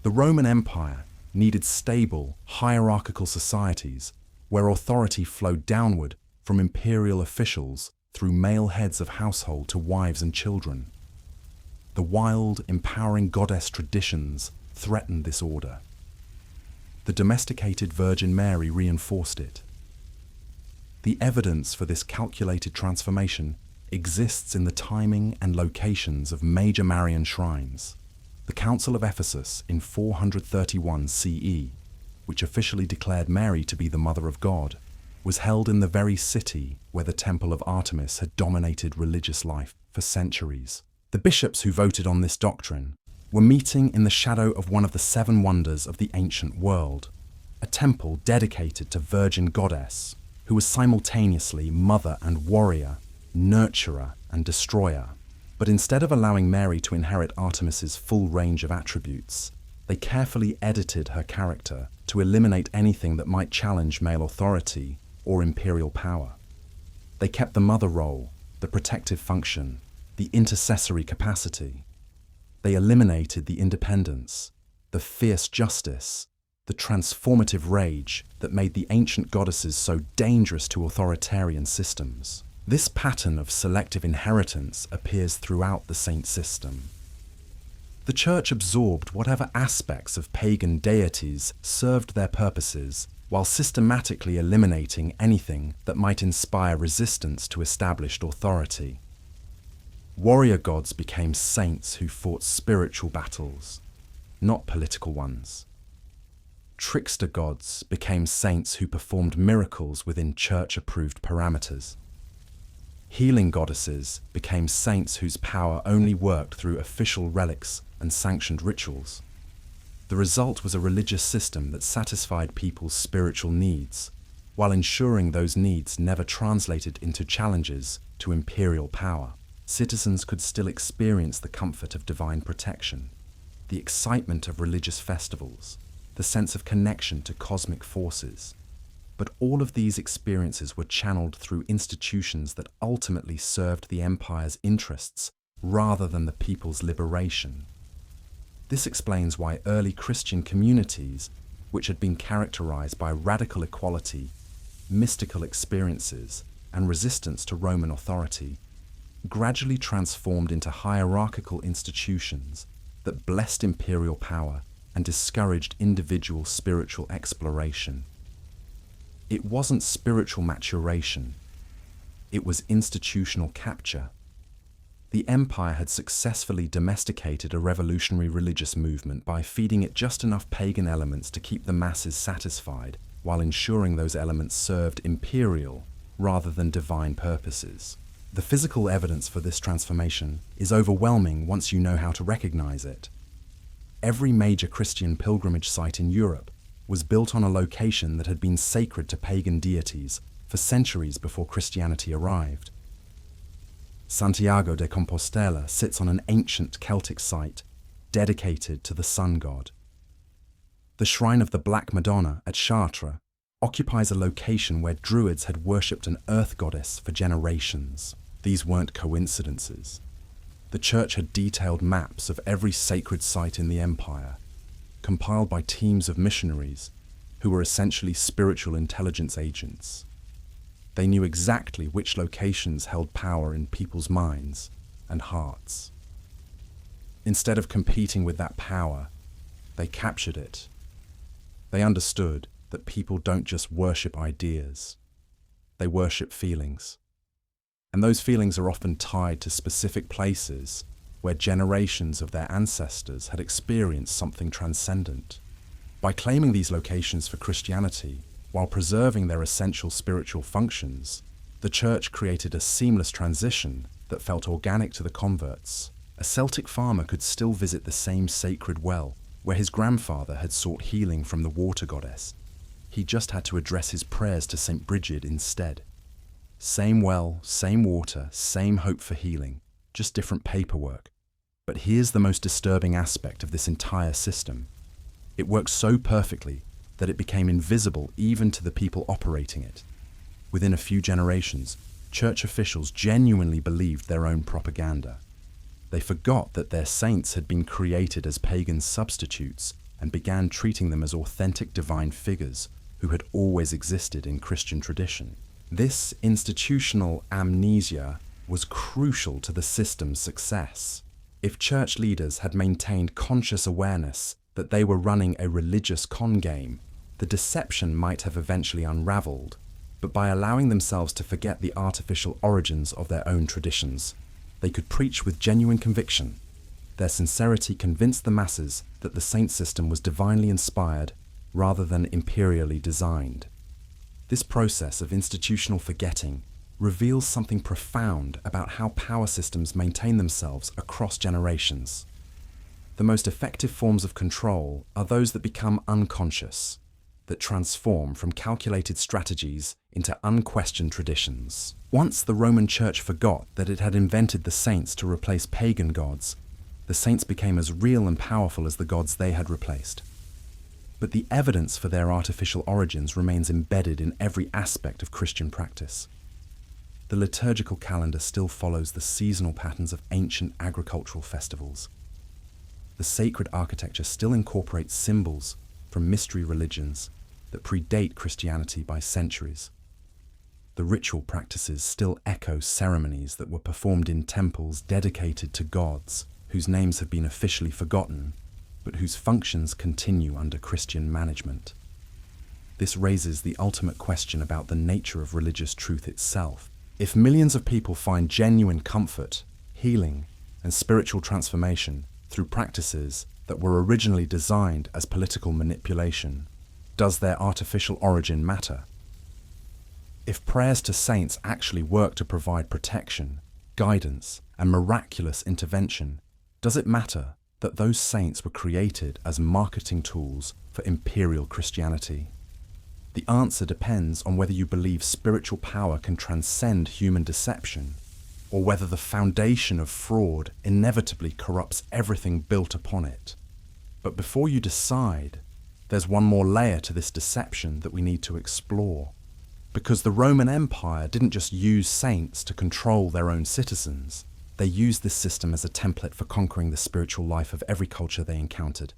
The Roman Empire needed stable, hierarchical societies where authority flowed downward from imperial officials through male heads of household to wives and children. The wild, empowering goddess traditions threatened this order. The domesticated Virgin Mary reinforced it. The evidence for this calculated transformation exists in the timing and locations of major Marian shrines. The Council of Ephesus in 431 CE, which officially declared Mary to be the Mother of God, was held in the very city where the Temple of Artemis had dominated religious life for centuries. The bishops who voted on this doctrine were meeting in the shadow of one of the seven wonders of the ancient world, a temple dedicated to Virgin Goddess, who was simultaneously mother and warrior, nurturer and destroyer. But instead of allowing Mary to inherit Artemis's full range of attributes, they carefully edited her character to eliminate anything that might challenge male authority or imperial power. They kept the mother role, the protective function, the intercessory capacity. They eliminated the independence, the fierce justice, the transformative rage that made the ancient goddesses so dangerous to authoritarian systems. This pattern of selective inheritance appears throughout the saint system. The Church absorbed whatever aspects of pagan deities served their purposes, while systematically eliminating anything that might inspire resistance to established authority. Warrior gods became saints who fought spiritual battles, not political ones. Trickster gods became saints who performed miracles within church-approved parameters. Healing goddesses became saints whose power only worked through official relics and sanctioned rituals. The result was a religious system that satisfied people's spiritual needs, while ensuring those needs never translated into challenges to imperial power. Citizens could still experience the comfort of divine protection, the excitement of religious festivals, the sense of connection to cosmic forces. But all of these experiences were channeled through institutions that ultimately served the empire's interests rather than the people's liberation. This explains why early Christian communities, which had been characterized by radical equality, mystical experiences, and resistance to Roman authority, gradually transformed into hierarchical institutions that blessed imperial power and discouraged individual spiritual exploration. It wasn't spiritual maturation, it was institutional capture. The empire had successfully domesticated a revolutionary religious movement by feeding it just enough pagan elements to keep the masses satisfied, while ensuring those elements served imperial rather than divine purposes. The physical evidence for this transformation is overwhelming once you know how to recognize it. Every major Christian pilgrimage site in Europe was built on a location that had been sacred to pagan deities for centuries before Christianity arrived. Santiago de Compostela sits on an ancient Celtic site dedicated to the sun god. The shrine of the Black Madonna at Chartres occupies a location where Druids had worshipped an earth goddess for generations. These weren't coincidences. The church had detailed maps of every sacred site in the empire, compiled by teams of missionaries who were essentially spiritual intelligence agents. They knew exactly which locations held power in people's minds and hearts. Instead of competing with that power, they captured it. They understood that people don't just worship ideas, they worship feelings. And those feelings are often tied to specific places where generations of their ancestors had experienced something transcendent. By claiming these locations for Christianity, while preserving their essential spiritual functions, the church created a seamless transition that felt organic to the converts. A Celtic farmer could still visit the same sacred well where his grandfather had sought healing from the water goddess. He just had to address his prayers to St. Bridget instead. Same well, same water, same hope for healing, just different paperwork. But here's the most disturbing aspect of this entire system. It worked so perfectly that it became invisible even to the people operating it. Within a few generations, church officials genuinely believed their own propaganda. They forgot that their saints had been created as pagan substitutes and began treating them as authentic divine figures who had always existed in Christian tradition. This institutional amnesia was crucial to the system's success. If church leaders had maintained conscious awareness that they were running a religious con game, the deception might have eventually unraveled, but by allowing themselves to forget the artificial origins of their own traditions, they could preach with genuine conviction. Their sincerity convinced the masses that the saint system was divinely inspired rather than imperially designed. This process of institutional forgetting reveals something profound about how power systems maintain themselves across generations. The most effective forms of control are those that become unconscious, that transform from calculated strategies into unquestioned traditions. Once the Roman Church forgot that it had invented the saints to replace pagan gods, the saints became as real and powerful as the gods they had replaced. But the evidence for their artificial origins remains embedded in every aspect of Christian practice. The liturgical calendar still follows the seasonal patterns of ancient agricultural festivals. The sacred architecture still incorporates symbols from mystery religions that predate Christianity by centuries. The ritual practices still echo ceremonies that were performed in temples dedicated to gods whose names have been officially forgotten, but whose functions continue under Christian management. This raises the ultimate question about the nature of religious truth itself. If millions of people find genuine comfort, healing, and spiritual transformation through practices that were originally designed as political manipulation, does their artificial origin matter? If prayers to saints actually work to provide protection, guidance, and miraculous intervention, does it matter that those saints were created as marketing tools for imperial Christianity? The answer depends on whether you believe spiritual power can transcend human deception, or whether the foundation of fraud inevitably corrupts everything built upon it. But before you decide, there's one more layer to this deception that we need to explore. Because the Roman Empire didn't just use saints to control their own citizens, they used this system as a template for conquering the spiritual life of every culture they encountered.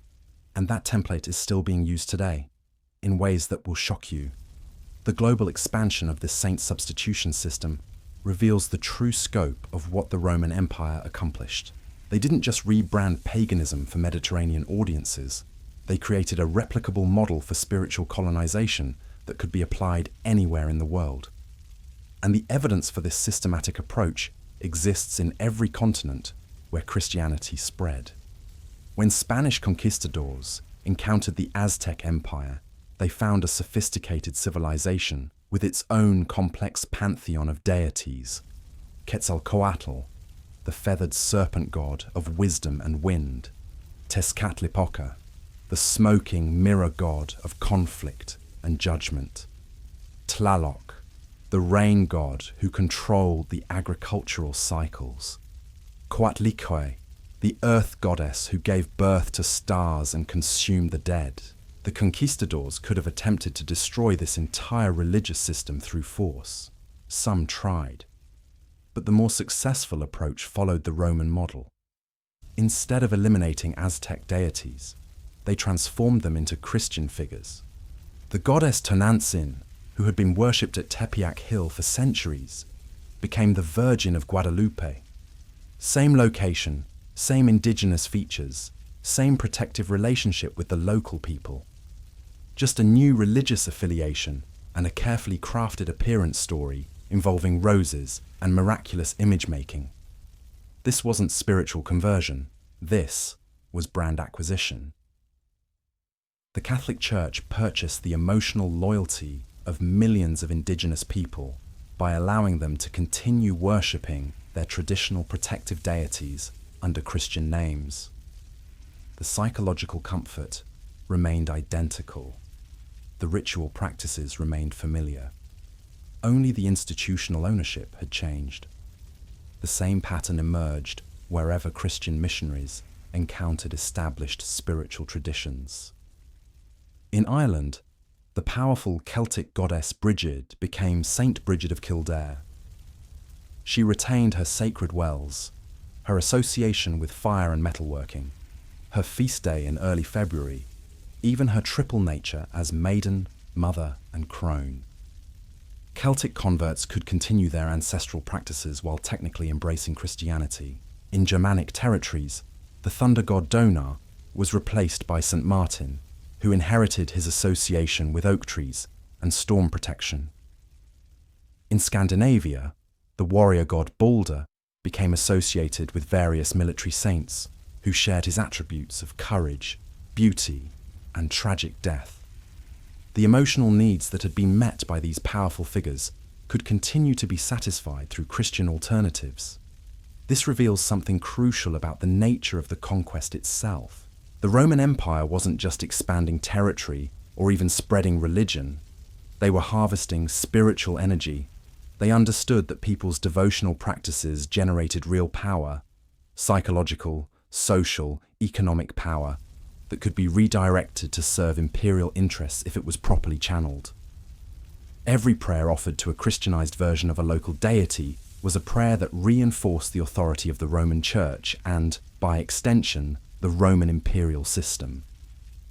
And that template is still being used today, in ways that will shock you. The global expansion of this saint substitution system reveals the true scope of what the Roman Empire accomplished. They didn't just rebrand paganism for Mediterranean audiences, they created a replicable model for spiritual colonization that could be applied anywhere in the world. And the evidence for this systematic approach exists in every continent where Christianity spread. When Spanish conquistadors encountered the Aztec Empire, they found a sophisticated civilization with its own complex pantheon of deities. Quetzalcoatl, the feathered serpent god of wisdom and wind. Tezcatlipoca, the smoking mirror god of conflict and judgment. Tlaloc, the rain god who controlled the agricultural cycles. Coatlicue, the earth goddess who gave birth to stars and consumed the dead. The conquistadors could have attempted to destroy this entire religious system through force. Some tried. But the more successful approach followed the Roman model. Instead of eliminating Aztec deities, they transformed them into Christian figures. The goddess Tonantzin, who had been worshipped at Tepeyac Hill for centuries, became the Virgin of Guadalupe. Same location, same indigenous features, same protective relationship with the local people. Just a new religious affiliation and a carefully crafted appearance story involving roses and miraculous image-making. This wasn't spiritual conversion. This was brand acquisition. The Catholic Church purchased the emotional loyalty of millions of indigenous people by allowing them to continue worshipping their traditional protective deities under Christian names. The psychological comfort remained identical. The ritual practices remained familiar. Only the institutional ownership had changed. The same pattern emerged wherever Christian missionaries encountered established spiritual traditions. In Ireland, the powerful Celtic goddess Brigid became Saint Brigid of Kildare. She retained her sacred wells, her association with fire and metalworking, her feast day in early February, even her triple nature as maiden, mother, and crone. Celtic converts could continue their ancestral practices while technically embracing Christianity. In Germanic territories, the thunder god Donar was replaced by St. Martin, who inherited his association with oak trees and storm protection. In Scandinavia, the warrior god Balder became associated with various military saints who shared his attributes of courage, beauty, and tragic death. The emotional needs that had been met by these powerful figures could continue to be satisfied through Christian alternatives. This reveals something crucial about the nature of the conquest itself. The Roman Empire wasn't just expanding territory or even spreading religion. They were harvesting spiritual energy. They understood that people's devotional practices generated real power, psychological, social, economic power, that could be redirected to serve imperial interests if it was properly channeled. Every prayer offered to a Christianized version of a local deity was a prayer that reinforced the authority of the Roman Church and, by extension, the Roman imperial system.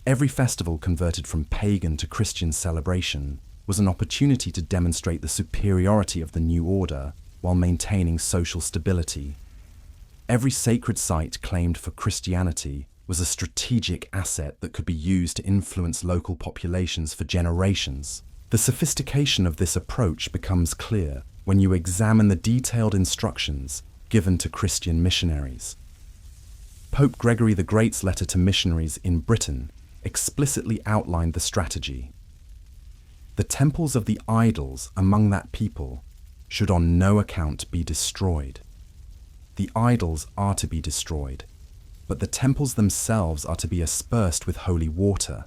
Every festival converted from pagan to Christian celebration was an opportunity to demonstrate the superiority of the new order while maintaining social stability. Every sacred site claimed for Christianity was a strategic asset that could be used to influence local populations for generations. The sophistication of this approach becomes clear when you examine the detailed instructions given to Christian missionaries. Pope Gregory the Great's letter to missionaries in Britain explicitly outlined the strategy. The temples of the idols among that people should on no account be destroyed. The idols are to be destroyed, but the temples themselves are to be aspersed with holy water,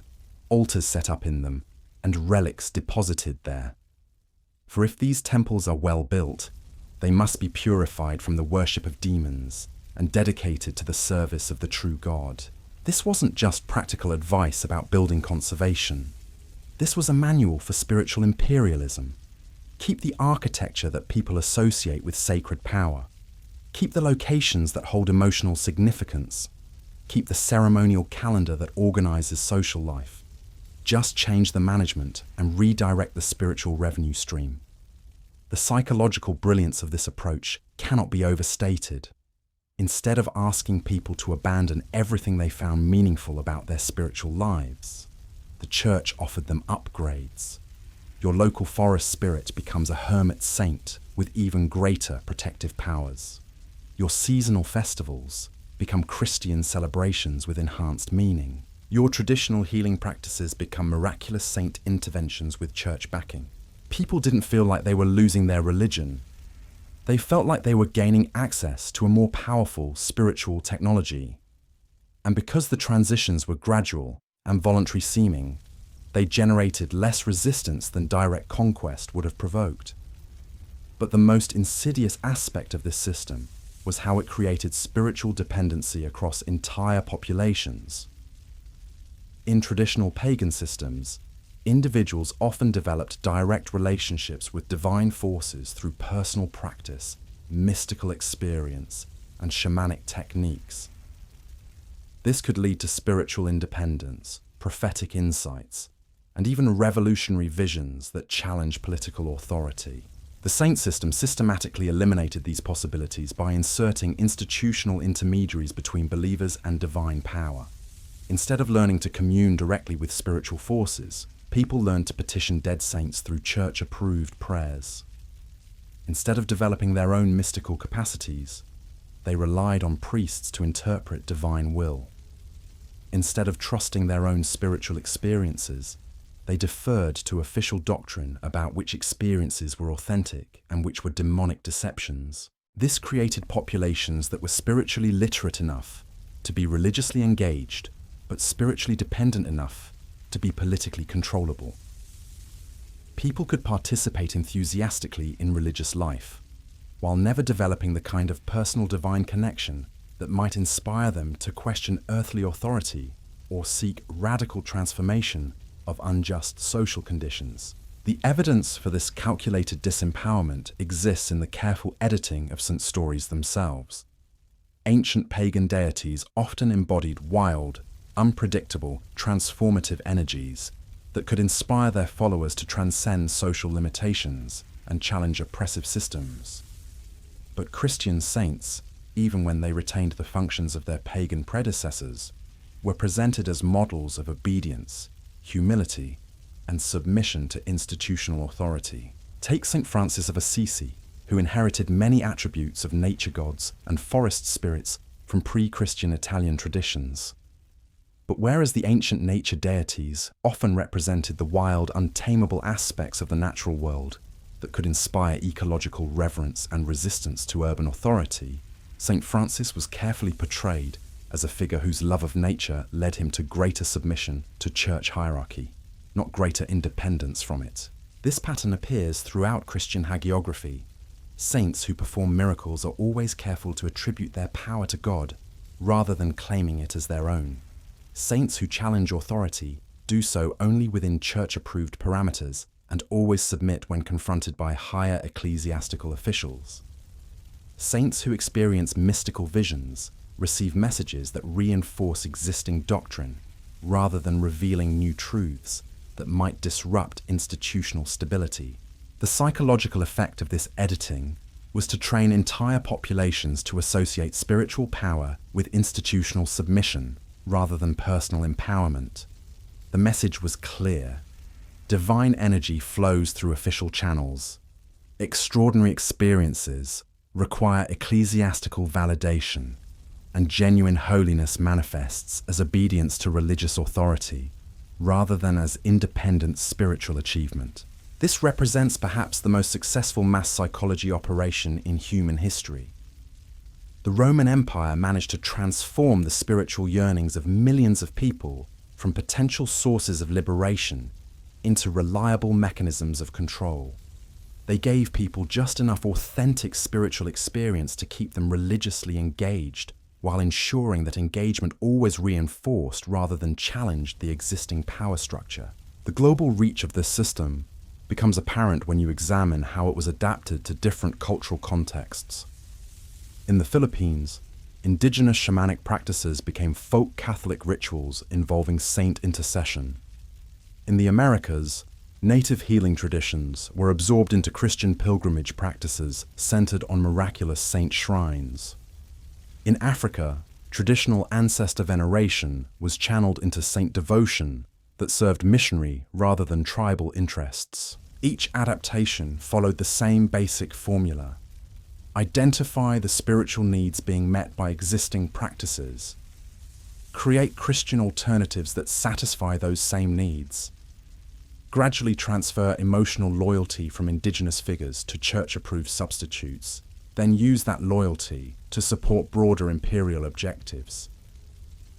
altars set up in them, and relics deposited there. For if these temples are well built, they must be purified from the worship of demons and dedicated to the service of the true God. This wasn't just practical advice about building conservation. This was a manual for spiritual imperialism. Keep the architecture that people associate with sacred power. Keep the locations that hold emotional significance. Keep the ceremonial calendar that organizes social life. Just change the management and redirect the spiritual revenue stream. The psychological brilliance of this approach cannot be overstated. Instead of asking people to abandon everything they found meaningful about their spiritual lives, the church offered them upgrades. Your local forest spirit becomes a hermit saint with even greater protective powers. Your seasonal festivals become Christian celebrations with enhanced meaning. Your traditional healing practices become miraculous saint interventions with church backing. People didn't feel like they were losing their religion. They felt like they were gaining access to a more powerful spiritual technology. And because the transitions were gradual and voluntary seeming, they generated less resistance than direct conquest would have provoked. But the most insidious aspect of this system was how it created spiritual dependency across entire populations. In traditional pagan systems, individuals often developed direct relationships with divine forces through personal practice, mystical experience, and shamanic techniques. This could lead to spiritual independence, prophetic insights, and even revolutionary visions that challenge political authority. The saint system systematically eliminated these possibilities by inserting institutional intermediaries between believers and divine power. Instead of learning to commune directly with spiritual forces, people learned to petition dead saints through church-approved prayers. Instead of developing their own mystical capacities, they relied on priests to interpret divine will. Instead of trusting their own spiritual experiences, they deferred to official doctrine about which experiences were authentic and which were demonic deceptions. This created populations that were spiritually literate enough to be religiously engaged, but spiritually dependent enough to be politically controllable. People could participate enthusiastically in religious life, while never developing the kind of personal divine connection that might inspire them to question earthly authority or seek radical transformation of unjust social conditions. The evidence for this calculated disempowerment exists in the careful editing of St. stories themselves. Ancient pagan deities often embodied wild, unpredictable, transformative energies that could inspire their followers to transcend social limitations and challenge oppressive systems. But Christian saints, even when they retained the functions of their pagan predecessors, were presented as models of obedience, humility, and submission to institutional authority. Take St. Francis of Assisi, who inherited many attributes of nature gods and forest spirits from pre-Christian Italian traditions. But whereas the ancient nature deities often represented the wild, untamable aspects of the natural world that could inspire ecological reverence and resistance to urban authority, St. Francis was carefully portrayed as a figure whose love of nature led him to greater submission to church hierarchy, not greater independence from it. This pattern appears throughout Christian hagiography. Saints who perform miracles are always careful to attribute their power to God rather than claiming it as their own. Saints who challenge authority do so only within church-approved parameters and always submit when confronted by higher ecclesiastical officials. Saints who experience mystical visions receive messages that reinforce existing doctrine rather than revealing new truths that might disrupt institutional stability. The psychological effect of this editing was to train entire populations to associate spiritual power with institutional submission rather than personal empowerment. The message was clear. Divine energy flows through official channels. Extraordinary experiences require ecclesiastical validation, and genuine holiness manifests as obedience to religious authority, rather than as independent spiritual achievement. This represents perhaps the most successful mass psychology operation in human history. The Roman Empire managed to transform the spiritual yearnings of millions of people from potential sources of liberation into reliable mechanisms of control. They gave people just enough authentic spiritual experience to keep them religiously engaged, while ensuring that engagement always reinforced rather than challenged the existing power structure. The global reach of this system becomes apparent when you examine how it was adapted to different cultural contexts. In the Philippines, indigenous shamanic practices became folk Catholic rituals involving saint intercession. In the Americas, native healing traditions were absorbed into Christian pilgrimage practices centered on miraculous saint shrines. In Africa, traditional ancestor veneration was channeled into saint devotion that served missionary rather than tribal interests. Each adaptation followed the same basic formula. Identify the spiritual needs being met by existing practices. Create Christian alternatives that satisfy those same needs. Gradually transfer emotional loyalty from indigenous figures to church-approved substitutes. Then use that loyalty to support broader imperial objectives.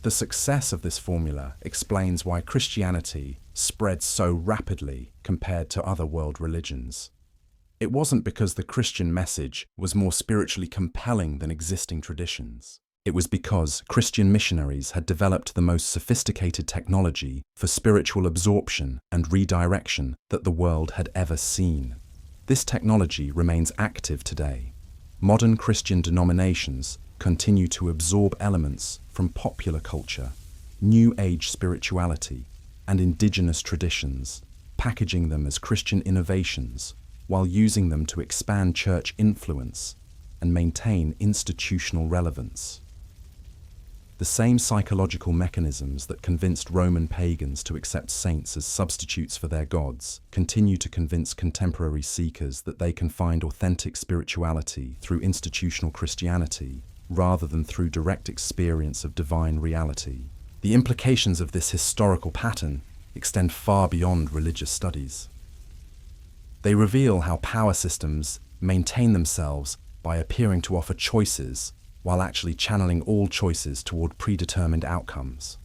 The success of this formula explains why Christianity spread so rapidly compared to other world religions. It wasn't because the Christian message was more spiritually compelling than existing traditions. It was because Christian missionaries had developed the most sophisticated technology for spiritual absorption and redirection that the world had ever seen. This technology remains active today. Modern Christian denominations continue to absorb elements from popular culture, New Age spirituality, and indigenous traditions, packaging them as Christian innovations while using them to expand church influence and maintain institutional relevance. The same psychological mechanisms that convinced Roman pagans to accept saints as substitutes for their gods continue to convince contemporary seekers that they can find authentic spirituality through institutional Christianity rather than through direct experience of divine reality. The implications of this historical pattern extend far beyond religious studies. They reveal how power systems maintain themselves by appearing to offer choices while actually channeling all choices toward predetermined outcomes.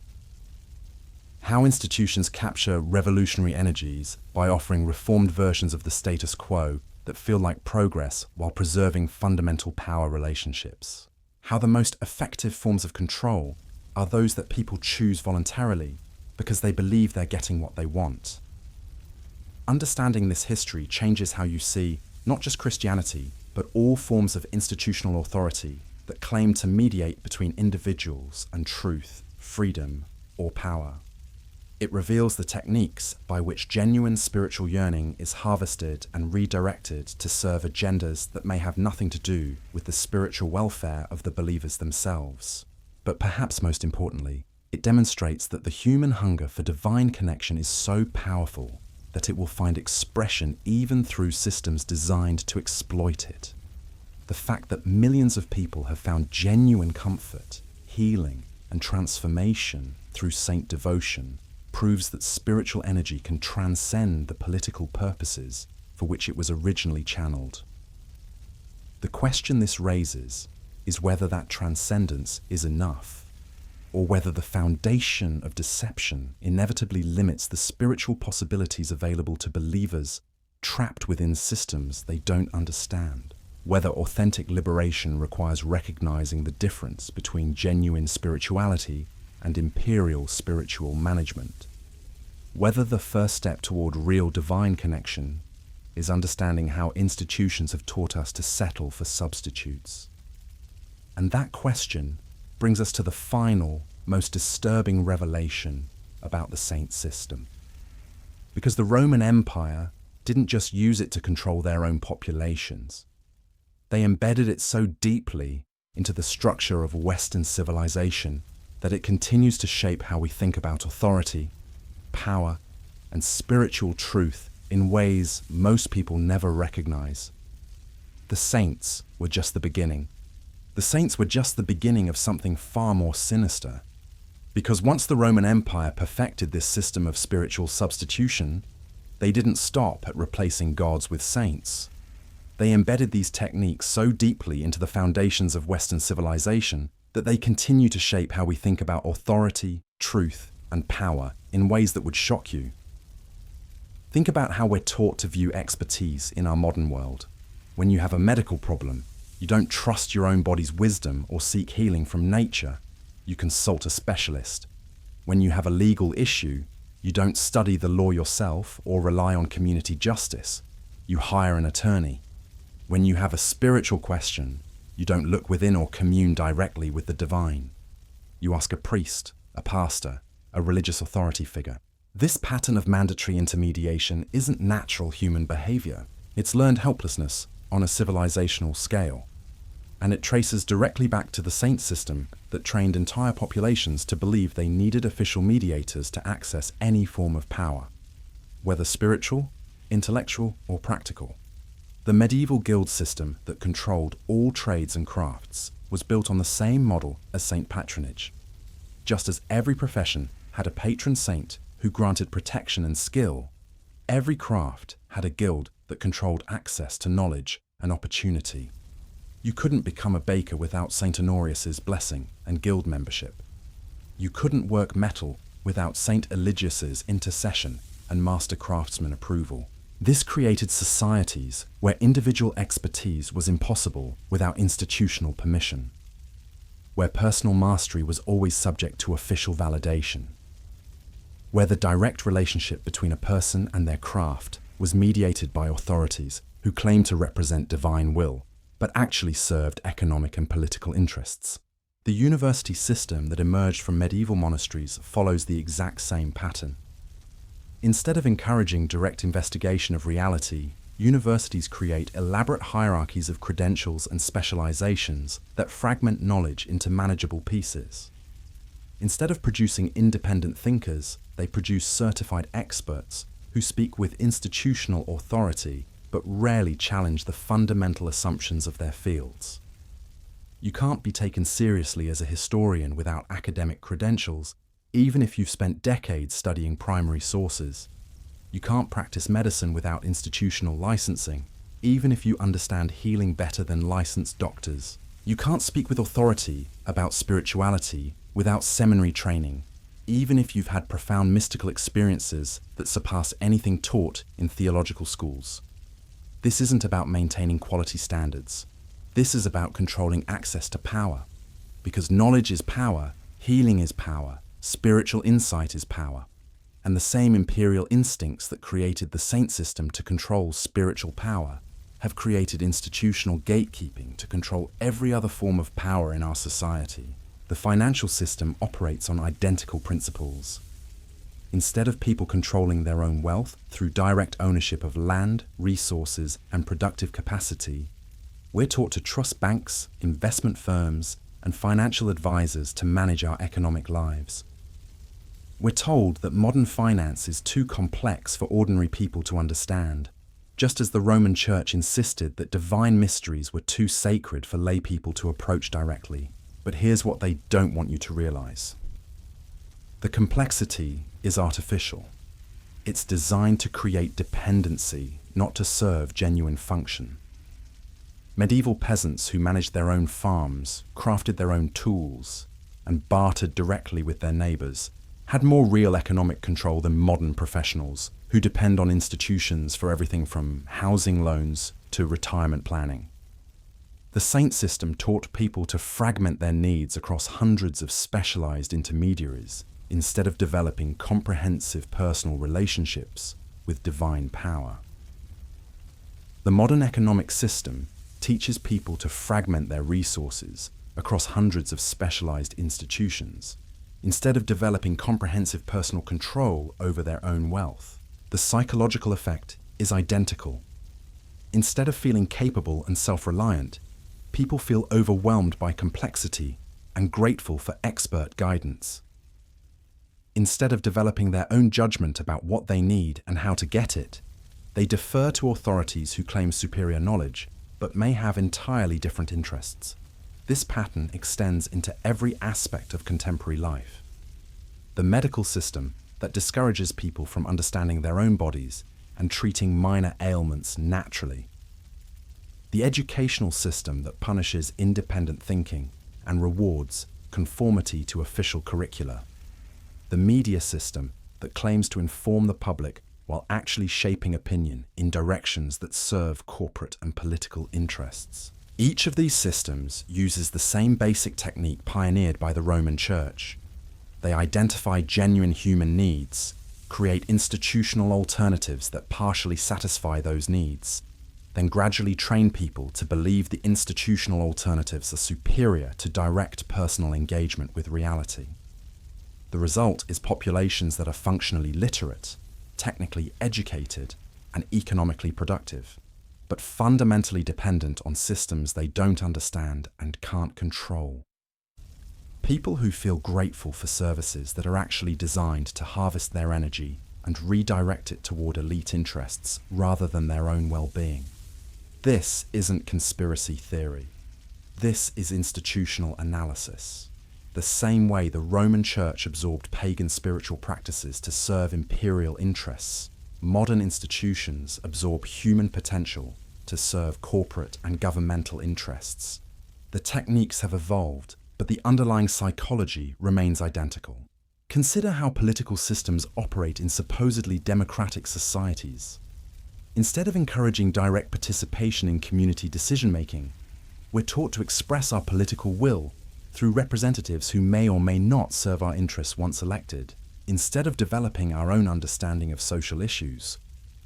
How institutions capture revolutionary energies by offering reformed versions of the status quo that feel like progress while preserving fundamental power relationships. How the most effective forms of control are those that people choose voluntarily because they believe they're getting what they want. Understanding this history changes how you see not just Christianity, but all forms of institutional authority that claim to mediate between individuals and truth, freedom, or power. It reveals the techniques by which genuine spiritual yearning is harvested and redirected to serve agendas that may have nothing to do with the spiritual welfare of the believers themselves. But perhaps most importantly, it demonstrates that the human hunger for divine connection is so powerful that it will find expression even through systems designed to exploit it. The fact that millions of people have found genuine comfort, healing, and transformation through saint devotion proves that spiritual energy can transcend the political purposes for which it was originally channeled. The question this raises is whether that transcendence is enough, or whether the foundation of deception inevitably limits the spiritual possibilities available to believers trapped within systems they don't understand. Whether authentic liberation requires recognizing the difference between genuine spirituality and imperial spiritual management. Whether the first step toward real divine connection is understanding how institutions have taught us to settle for substitutes. And that question brings us to the final, most disturbing revelation about the saint system. Because the Roman Empire didn't just use it to control their own populations. They embedded it so deeply into the structure of Western civilization that it continues to shape how we think about authority, power, and spiritual truth in ways most people never recognize. The saints were just the beginning. The saints were just the beginning of something far more sinister. Because once the Roman Empire perfected this system of spiritual substitution, they didn't stop at replacing gods with saints. They embedded these techniques so deeply into the foundations of Western civilization that they continue to shape how we think about authority, truth, and power in ways that would shock you. Think about how we're taught to view expertise in our modern world. When you have a medical problem, you don't trust your own body's wisdom or seek healing from nature. You consult a specialist. When you have a legal issue, you don't study the law yourself or rely on community justice. You hire an attorney. When you have a spiritual question, you don't look within or commune directly with the divine. You ask a priest, a pastor, a religious authority figure. This pattern of mandatory intermediation isn't natural human behavior. It's learned helplessness on a civilizational scale. And it traces directly back to the saint system that trained entire populations to believe they needed official mediators to access any form of power, whether spiritual, intellectual, or practical. The medieval guild system that controlled all trades and crafts was built on the same model as saint patronage. Just as every profession had a patron saint who granted protection and skill, every craft had a guild that controlled access to knowledge and opportunity. You couldn't become a baker without Saint Honorius's blessing and guild membership. You couldn't work metal without Saint Eligius's intercession and master craftsman approval. This created societies where individual expertise was impossible without institutional permission, where personal mastery was always subject to official validation, where the direct relationship between a person and their craft was mediated by authorities who claimed to represent divine will, but actually served economic and political interests. The university system that emerged from medieval monasteries follows the exact same pattern. Instead of encouraging direct investigation of reality, universities create elaborate hierarchies of credentials and specializations that fragment knowledge into manageable pieces. Instead of producing independent thinkers, they produce certified experts who speak with institutional authority but rarely challenge the fundamental assumptions of their fields. You can't be taken seriously as a historian without academic credentials, even if you've spent decades studying primary sources. You can't practice medicine without institutional licensing, even if you understand healing better than licensed doctors. You can't speak with authority about spirituality without seminary training, even if you've had profound mystical experiences that surpass anything taught in theological schools. This isn't about maintaining quality standards. This is about controlling access to power. Because knowledge is power, healing is power, spiritual insight is power. And the same imperial instincts that created the saint system to control spiritual power have created institutional gatekeeping to control every other form of power in our society. The financial system operates on identical principles. Instead of people controlling their own wealth through direct ownership of land, resources, and productive capacity, we're taught to trust banks, investment firms, and financial advisors to manage our economic lives. We're told that modern finance is too complex for ordinary people to understand, just as the Roman Church insisted that divine mysteries were too sacred for lay people to approach directly. But here's what they don't want you to realize. The complexity is artificial. It's designed to create dependency, not to serve genuine function. Medieval peasants who managed their own farms, crafted their own tools, and bartered directly with their neighbors had more real economic control than modern professionals who depend on institutions for everything from housing loans to retirement planning. The saint system taught people to fragment their needs across hundreds of specialized intermediaries instead of developing comprehensive personal relationships with divine power. The modern economic system teaches people to fragment their resources across hundreds of specialized institutions instead of developing comprehensive personal control over their own wealth. The psychological effect is identical. Instead of feeling capable and self-reliant, people feel overwhelmed by complexity and grateful for expert guidance. Instead of developing their own judgment about what they need and how to get it, they defer to authorities who claim superior knowledge but may have entirely different interests. This pattern extends into every aspect of contemporary life. The medical system that discourages people from understanding their own bodies and treating minor ailments naturally. The educational system that punishes independent thinking and rewards conformity to official curricula. The media system that claims to inform the public while actually shaping opinion in directions that serve corporate and political interests. Each of these systems uses the same basic technique pioneered by the Roman Church. They identify genuine human needs, create institutional alternatives that partially satisfy those needs, then gradually train people to believe the institutional alternatives are superior to direct personal engagement with reality. The result is populations that are functionally literate, technically educated, and economically productive, but fundamentally dependent on systems they don't understand and can't control. People who feel grateful for services that are actually designed to harvest their energy and redirect it toward elite interests rather than their own well-being. This isn't conspiracy theory. This is institutional analysis. The same way the Roman Church absorbed pagan spiritual practices to serve imperial interests, modern institutions absorb human potential to serve corporate and governmental interests. The techniques have evolved, but the underlying psychology remains identical. Consider how political systems operate in supposedly democratic societies. Instead of encouraging direct participation in community decision-making, we're taught to express our political will through representatives who may or may not serve our interests once elected. Instead of developing our own understanding of social issues,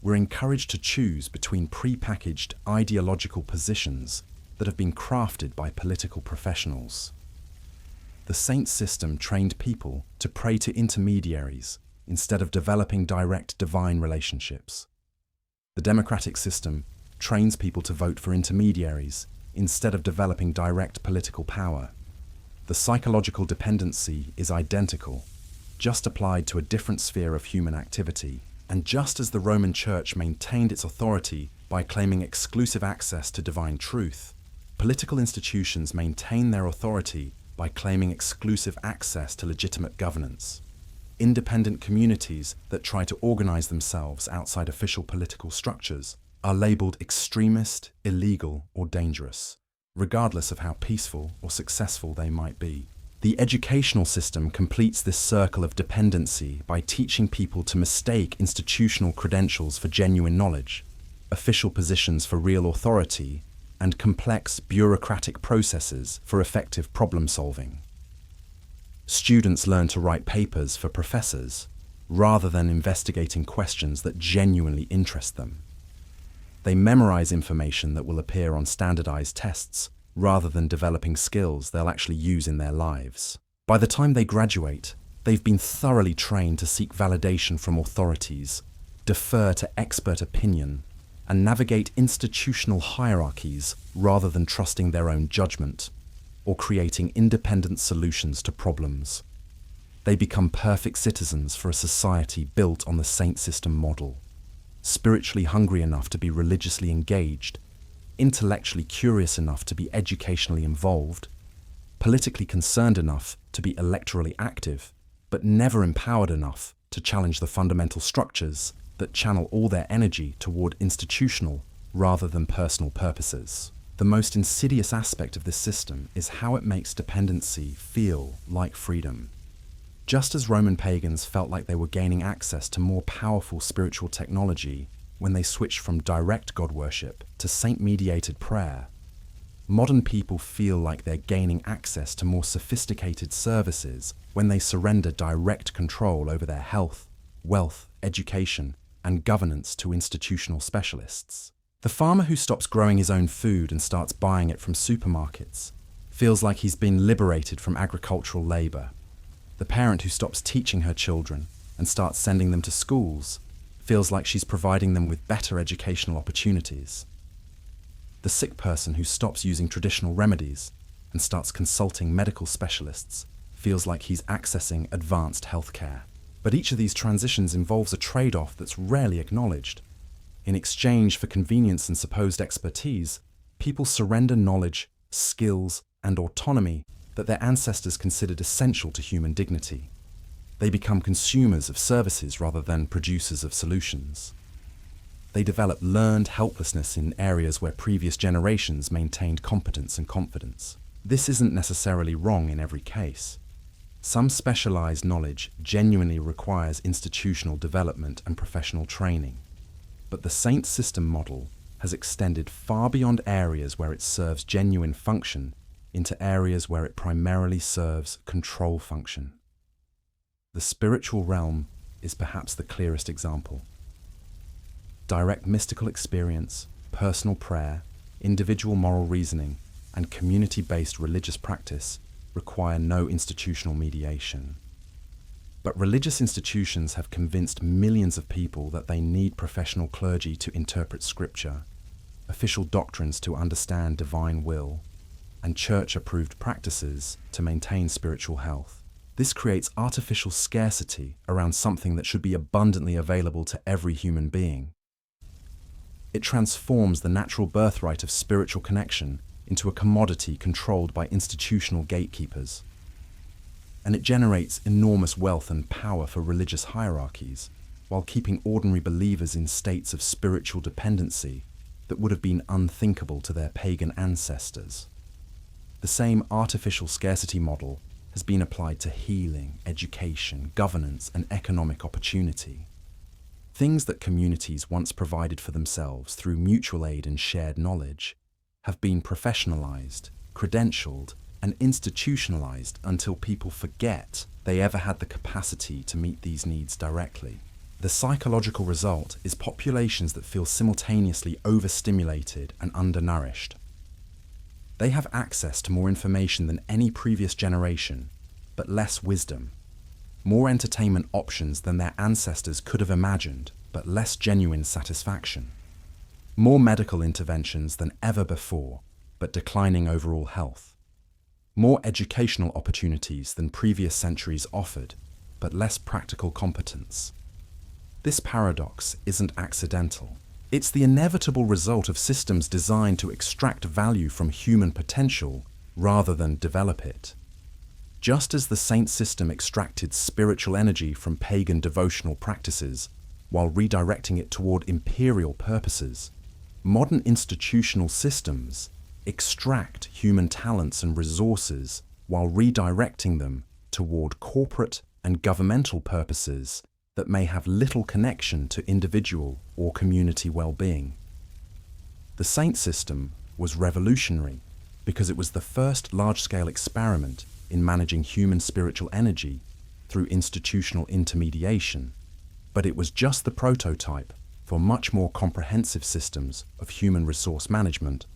we're encouraged to choose between pre-packaged ideological positions that have been crafted by political professionals. The saint system trained people to pray to intermediaries instead of developing direct divine relationships. The democratic system trains people to vote for intermediaries instead of developing direct political power. The psychological dependency is identical, just applied to a different sphere of human activity. And just as the Roman Church maintained its authority by claiming exclusive access to divine truth, political institutions maintain their authority by claiming exclusive access to legitimate governance. Independent communities that try to organize themselves outside official political structures are labeled extremist, illegal, or dangerous, regardless of how peaceful or successful they might be. The educational system completes this circle of dependency by teaching people to mistake institutional credentials for genuine knowledge, official positions for real authority, and complex bureaucratic processes for effective problem solving. Students learn to write papers for professors rather than investigating questions that genuinely interest them. They memorize information that will appear on standardized tests rather than developing skills they'll actually use in their lives. By the time they graduate, they've been thoroughly trained to seek validation from authorities, defer to expert opinion, and navigate institutional hierarchies rather than trusting their own judgment or creating independent solutions to problems. They become perfect citizens for a society built on the saint system model, spiritually hungry enough to be religiously engaged, intellectually curious enough to be educationally involved, politically concerned enough to be electorally active, but never empowered enough to challenge the fundamental structures that channel all their energy toward institutional rather than personal purposes. The most insidious aspect of this system is how it makes dependency feel like freedom. Just as Roman pagans felt like they were gaining access to more powerful spiritual technology when they switched from direct God worship to saint-mediated prayer, modern people feel like they're gaining access to more sophisticated services when they surrender direct control over their health, wealth, education, and governance to institutional specialists. The farmer who stops growing his own food and starts buying it from supermarkets feels like he's been liberated from agricultural labor. The parent who stops teaching her children and starts sending them to schools feels like she's providing them with better educational opportunities. The sick person who stops using traditional remedies and starts consulting medical specialists feels like he's accessing advanced healthcare. But each of these transitions involves a trade-off that's rarely acknowledged. In exchange for convenience and supposed expertise, people surrender knowledge, skills, and autonomy that their ancestors considered essential to human dignity. They become consumers of services rather than producers of solutions. They develop learned helplessness in areas where previous generations maintained competence and confidence. This isn't necessarily wrong in every case. Some specialized knowledge genuinely requires institutional development and professional training. But the saint system model has extended far beyond areas where it serves genuine function into areas where it primarily serves control function. The spiritual realm is perhaps the clearest example. Direct mystical experience, personal prayer, individual moral reasoning, and community-based religious practice require no institutional mediation. But religious institutions have convinced millions of people that they need professional clergy to interpret scripture, official doctrines to understand divine will, and church-approved practices to maintain spiritual health. This creates artificial scarcity around something that should be abundantly available to every human being. It transforms the natural birthright of spiritual connection into a commodity controlled by institutional gatekeepers. And it generates enormous wealth and power for religious hierarchies, while keeping ordinary believers in states of spiritual dependency that would have been unthinkable to their pagan ancestors. The same artificial scarcity model has been applied to healing, education, governance, and economic opportunity. Things that communities once provided for themselves through mutual aid and shared knowledge have been professionalized, credentialed, and institutionalized until people forget they ever had the capacity to meet these needs directly. The psychological result is populations that feel simultaneously overstimulated and undernourished. They have access to more information than any previous generation, but less wisdom. More entertainment options than their ancestors could have imagined, but less genuine satisfaction. More medical interventions than ever before, but declining overall health. More educational opportunities than previous centuries offered, but less practical competence. This paradox isn't accidental. It's the inevitable result of systems designed to extract value from human potential rather than develop it. Just as the saint system extracted spiritual energy from pagan devotional practices while redirecting it toward imperial purposes, modern institutional systems extract human talents and resources while redirecting them toward corporate and governmental purposes that may have little connection to individual or community well-being. The saint system was revolutionary because it was the first large-scale experiment in managing human spiritual energy through institutional intermediation, but it was just the prototype for much more comprehensive systems of human resource management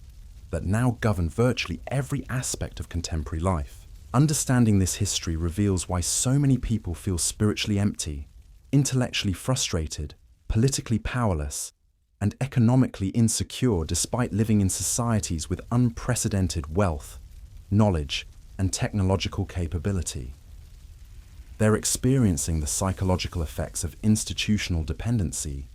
that now govern virtually every aspect of contemporary life. Understanding this history reveals why so many people feel spiritually empty, intellectually frustrated, politically powerless, and economically insecure despite living in societies with unprecedented wealth, knowledge, and technological capability. They're experiencing the psychological effects of institutional dependency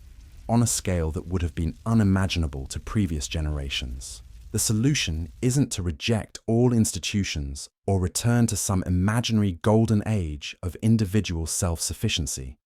on a scale that would have been unimaginable to previous generations. The solution isn't to reject all institutions or return to some imaginary golden age of individual self-sufficiency.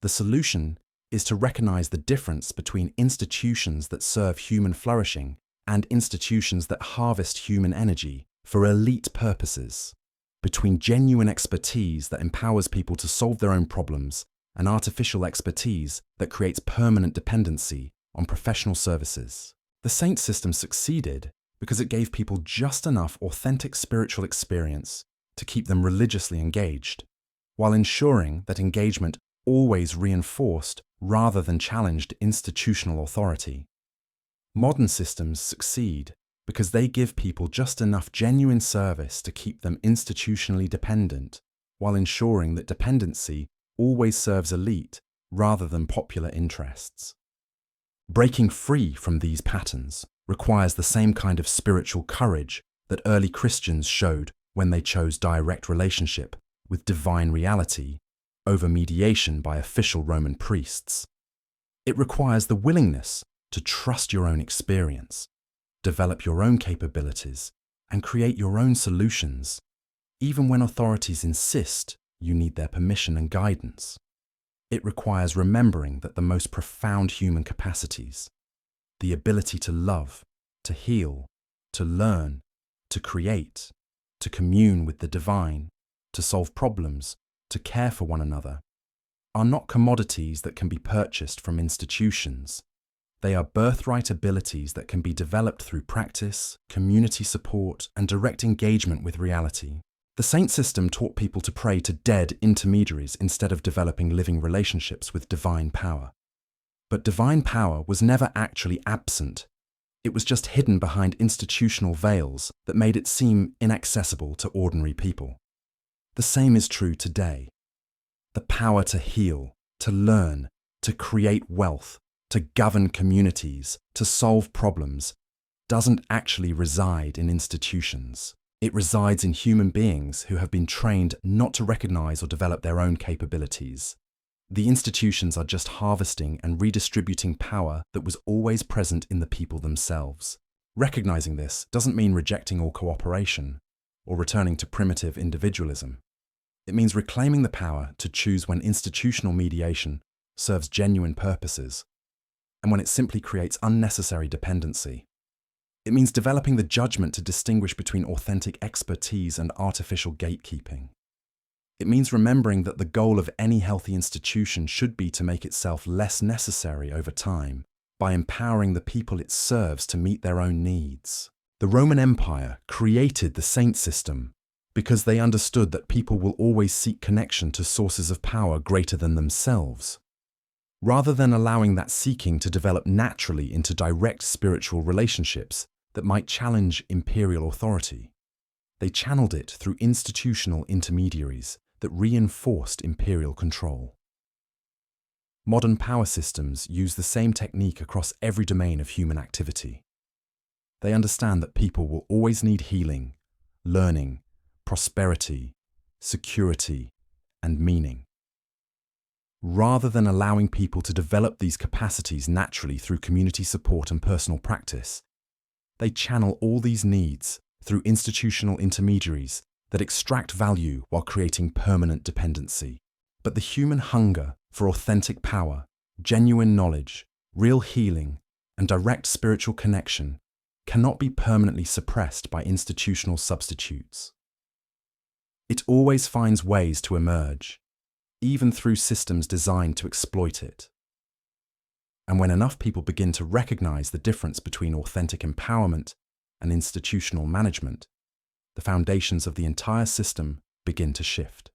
The solution is to recognize the difference between institutions that serve human flourishing and institutions that harvest human energy for elite purposes, between genuine expertise that empowers people to solve their own problems and artificial expertise that creates permanent dependency on professional services. The saint system succeeded because it gave people just enough authentic spiritual experience to keep them religiously engaged, while ensuring that engagement always reinforced rather than challenged institutional authority. Modern systems succeed because they give people just enough genuine service to keep them institutionally dependent, while ensuring that dependency always serves elite rather than popular interests. Breaking free from these patterns requires the same kind of spiritual courage that early Christians showed when they chose direct relationship with divine reality over mediation by official Roman priests. It requires the willingness to trust your own experience, develop your own capabilities, and create your own solutions, even when authorities insist you need their permission and guidance. It requires remembering that the most profound human capacities, the ability to love, to heal, to learn, to create, to commune with the divine, to solve problems, to care for one another, are not commodities that can be purchased from institutions. They are birthright abilities that can be developed through practice, community support, and direct engagement with reality. The saint system taught people to pray to dead intermediaries instead of developing living relationships with divine power. But divine power was never actually absent. It was just hidden behind institutional veils that made it seem inaccessible to ordinary people. The same is true today. The power to heal, to learn, to create wealth, to govern communities, to solve problems, doesn't actually reside in institutions. It resides in human beings who have been trained not to recognize or develop their own capabilities. The institutions are just harvesting and redistributing power that was always present in the people themselves. Recognizing this doesn't mean rejecting all cooperation or returning to primitive individualism. It means reclaiming the power to choose when institutional mediation serves genuine purposes and when it simply creates unnecessary dependency. It means developing the judgment to distinguish between authentic expertise and artificial gatekeeping. It means remembering that the goal of any healthy institution should be to make itself less necessary over time by empowering the people it serves to meet their own needs. The Roman Empire created the saint system because they understood that people will always seek connection to sources of power greater than themselves. Rather than allowing that seeking to develop naturally into direct spiritual relationships that might challenge imperial authority, they channeled it through institutional intermediaries that reinforced imperial control. Modern power systems use the same technique across every domain of human activity. They understand that people will always need healing, learning, prosperity, security, and meaning. Rather than allowing people to develop these capacities naturally through community support and personal practice, they channel all these needs through institutional intermediaries that extract value while creating permanent dependency. But the human hunger for authentic power, genuine knowledge, real healing, and direct spiritual connection cannot be permanently suppressed by institutional substitutes. It always finds ways to emerge, even through systems designed to exploit it. And when enough people begin to recognize the difference between authentic empowerment and institutional management, the foundations of the entire system begin to shift.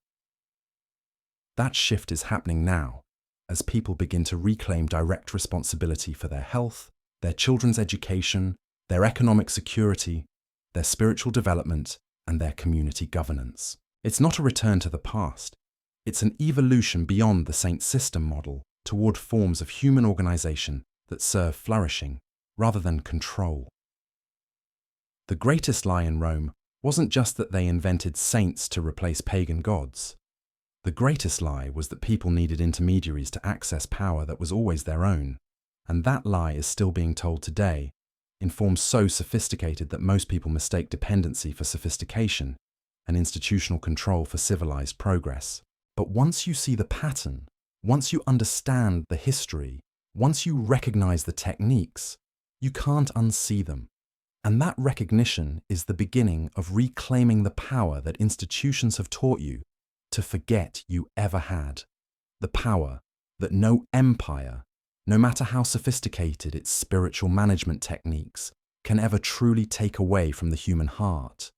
That shift is happening now as people begin to reclaim direct responsibility for their health, their children's education, their economic security, their spiritual development, and their community governance. It's not a return to the past. It's an evolution beyond the saint system model toward forms of human organization that serve flourishing rather than control. The greatest lie in Rome wasn't just that they invented saints to replace pagan gods. The greatest lie was that people needed intermediaries to access power that was always their own, and that lie is still being told today, in forms so sophisticated that most people mistake dependency for sophistication and institutional control for civilized progress. But once you see the pattern, once you understand the history, once you recognize the techniques, you can't unsee them. And that recognition is the beginning of reclaiming the power that institutions have taught you to forget you ever had. The power that no empire, no matter how sophisticated its spiritual management techniques, can ever truly take away from the human heart.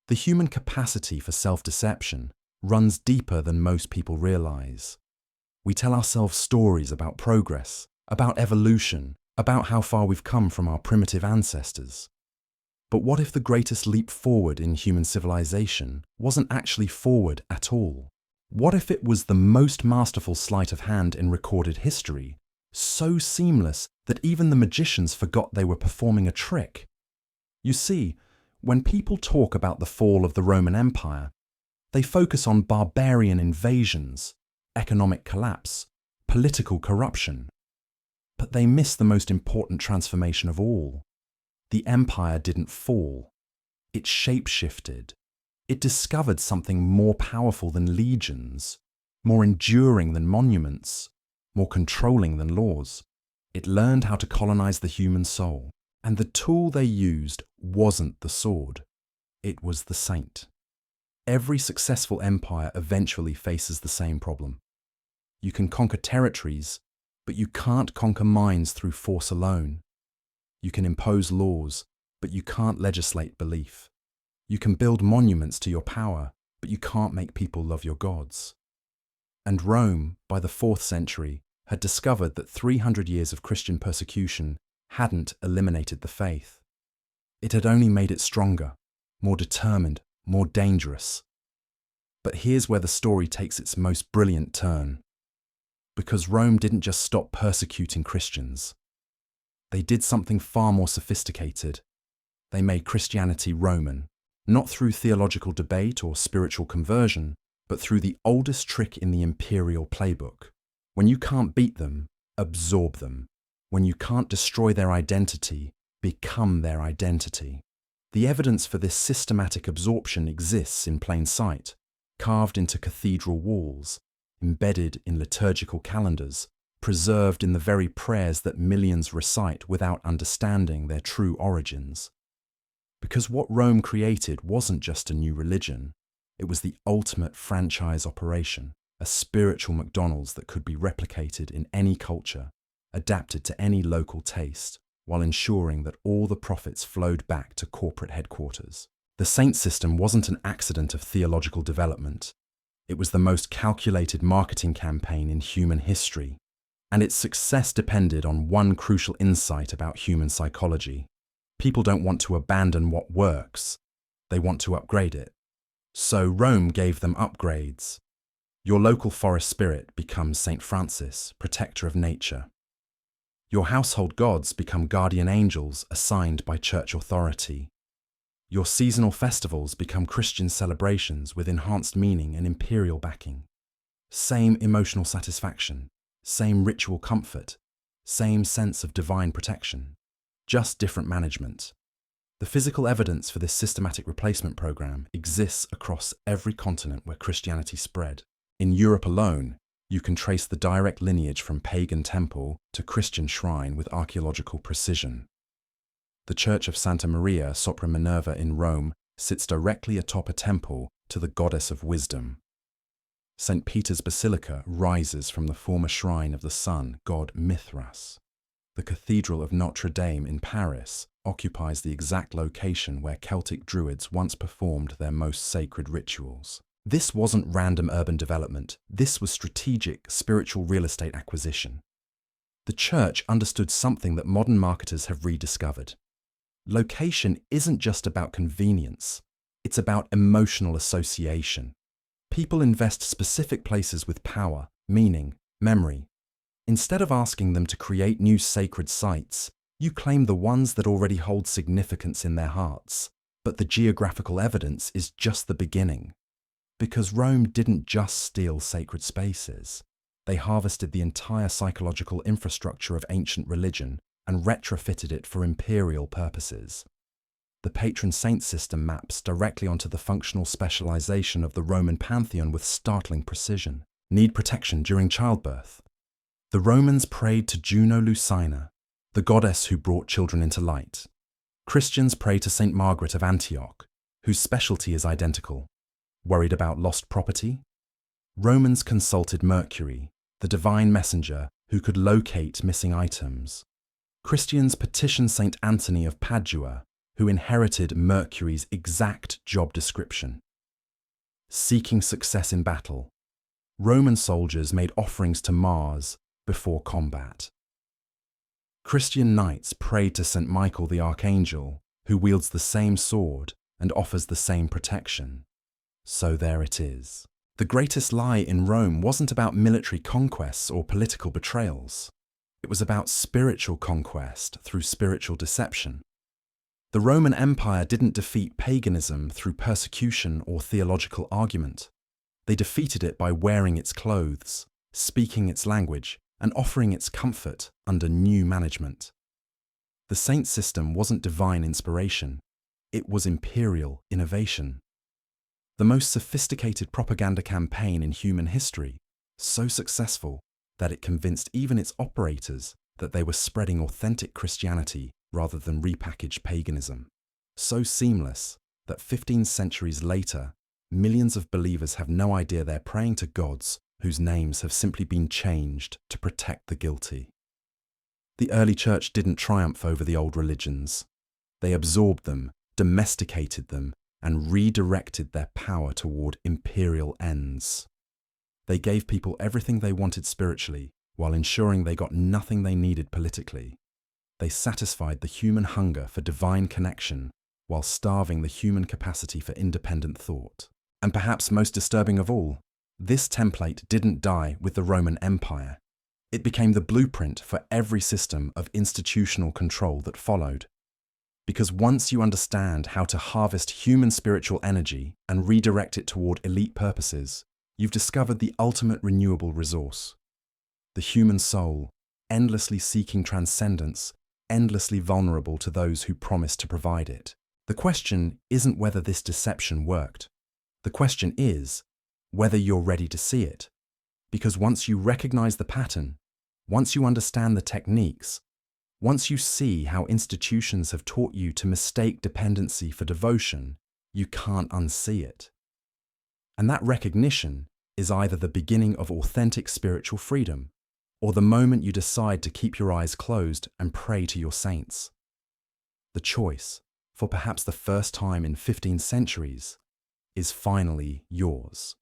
The human capacity for self-deception runs deeper than most people realize. We tell ourselves stories about progress, about evolution, about how far we've come from our primitive ancestors. But what if the greatest leap forward in human civilization wasn't actually forward at all? What if it was the most masterful sleight of hand in recorded history, so seamless that even the magicians forgot they were performing a trick? You see, when people talk about the fall of the Roman Empire, they focus on barbarian invasions, economic collapse, political corruption. But they miss the most important transformation of all. The empire didn't fall. It shape-shifted. It discovered something more powerful than legions, more enduring than monuments, more controlling than laws. It learned how to colonize the human soul. And the tool they used wasn't the sword. It was the saint. Every successful empire eventually faces the same problem. You can conquer territories, but you can't conquer minds through force alone. You can impose laws, but you can't legislate belief. You can build monuments to your power, but you can't make people love your gods. And Rome, by the 4th century, had discovered that 300 years of Christian persecution hadn't eliminated the faith. It had only made it stronger, more determined, more dangerous. But here's where the story takes its most brilliant turn. Because Rome didn't just stop persecuting Christians. They did something far more sophisticated. They made Christianity Roman, not through theological debate or spiritual conversion, but through the oldest trick in the imperial playbook. When you can't beat them, absorb them. When you can't destroy their identity, become their identity. The evidence for this systematic absorption exists in plain sight, carved into cathedral walls, embedded in liturgical calendars, preserved in the very prayers that millions recite without understanding their true origins. Because what Rome created wasn't just a new religion, it was the ultimate franchise operation, a spiritual McDonald's that could be replicated in any culture, adapted to any local taste, while ensuring that all the profits flowed back to corporate headquarters. The saint system wasn't an accident of theological development. It was the most calculated marketing campaign in human history, and its success depended on one crucial insight about human psychology. People don't want to abandon what works, they want to upgrade it. So Rome gave them upgrades. Your local forest spirit becomes Saint Francis, protector of nature. Your household gods become guardian angels assigned by church authority. Your seasonal festivals become Christian celebrations with enhanced meaning and imperial backing. Same emotional satisfaction, same ritual comfort, same sense of divine protection. Just different management. The physical evidence for this systematic replacement program exists across every continent where Christianity spread. In Europe alone, you can trace the direct lineage from pagan temple to Christian shrine with archaeological precision. The Church of Santa Maria sopra Minerva in Rome sits directly atop a temple to the goddess of wisdom. St. Peter's Basilica rises from the former shrine of the sun god Mithras. The Cathedral of Notre Dame in Paris occupies the exact location where Celtic Druids once performed their most sacred rituals. This wasn't random urban development, this was strategic spiritual real estate acquisition. The Church understood something that modern marketers have rediscovered. Location isn't just about convenience, it's about emotional association. People invest specific places with power, meaning, memory. Instead of asking them to create new sacred sites, you claim the ones that already hold significance in their hearts. But the geographical evidence is just the beginning. Because Rome didn't just steal sacred spaces. They harvested the entire psychological infrastructure of ancient religion and retrofitted it for imperial purposes. The patron saint system maps directly onto the functional specialization of the Roman pantheon with startling precision. Need protection during childbirth. The Romans prayed to Juno Lucina, the goddess who brought children into light. Christians pray to Saint Margaret of Antioch, whose specialty is identical. Worried about lost property? Romans consulted Mercury, the divine messenger who could locate missing items. Christians petitioned Saint Anthony of Padua, who inherited Mercury's exact job description. Seeking success in battle, Roman soldiers made offerings to Mars before combat. Christian knights prayed to St. Michael the Archangel, who wields the same sword and offers the same protection. So there it is. The greatest lie in Rome wasn't about military conquests or political betrayals. It was about spiritual conquest through spiritual deception. The Roman Empire didn't defeat paganism through persecution or theological argument. They defeated it by wearing its clothes, speaking its language, and offering its comfort under new management. The saint system wasn't divine inspiration, it was imperial innovation. The most sophisticated propaganda campaign in human history, so successful that it convinced even its operators that they were spreading authentic Christianity rather than repackaged paganism. So seamless that 15 centuries later, millions of believers have no idea they're praying to gods whose names have simply been changed to protect the guilty. The early church didn't triumph over the old religions. They absorbed them, domesticated them, and redirected their power toward imperial ends. They gave people everything they wanted spiritually, while ensuring they got nothing they needed politically. They satisfied the human hunger for divine connection, while starving the human capacity for independent thought. And perhaps most disturbing of all, this template didn't die with the Roman Empire. It became the blueprint for every system of institutional control that followed. Because once you understand how to harvest human spiritual energy and redirect it toward elite purposes, you've discovered the ultimate renewable resource. The human soul, endlessly seeking transcendence, endlessly vulnerable to those who promise to provide it. The question isn't whether this deception worked. The question is whether you're ready to see it. Because once you recognize the pattern, Once you understand the techniques, once you see how institutions have taught you to mistake dependency for devotion, you can't unsee it. And that recognition is either the beginning of authentic spiritual freedom, or the moment you decide to keep your eyes closed and pray to your saints. The choice, for perhaps the first time in 15 centuries, is finally yours.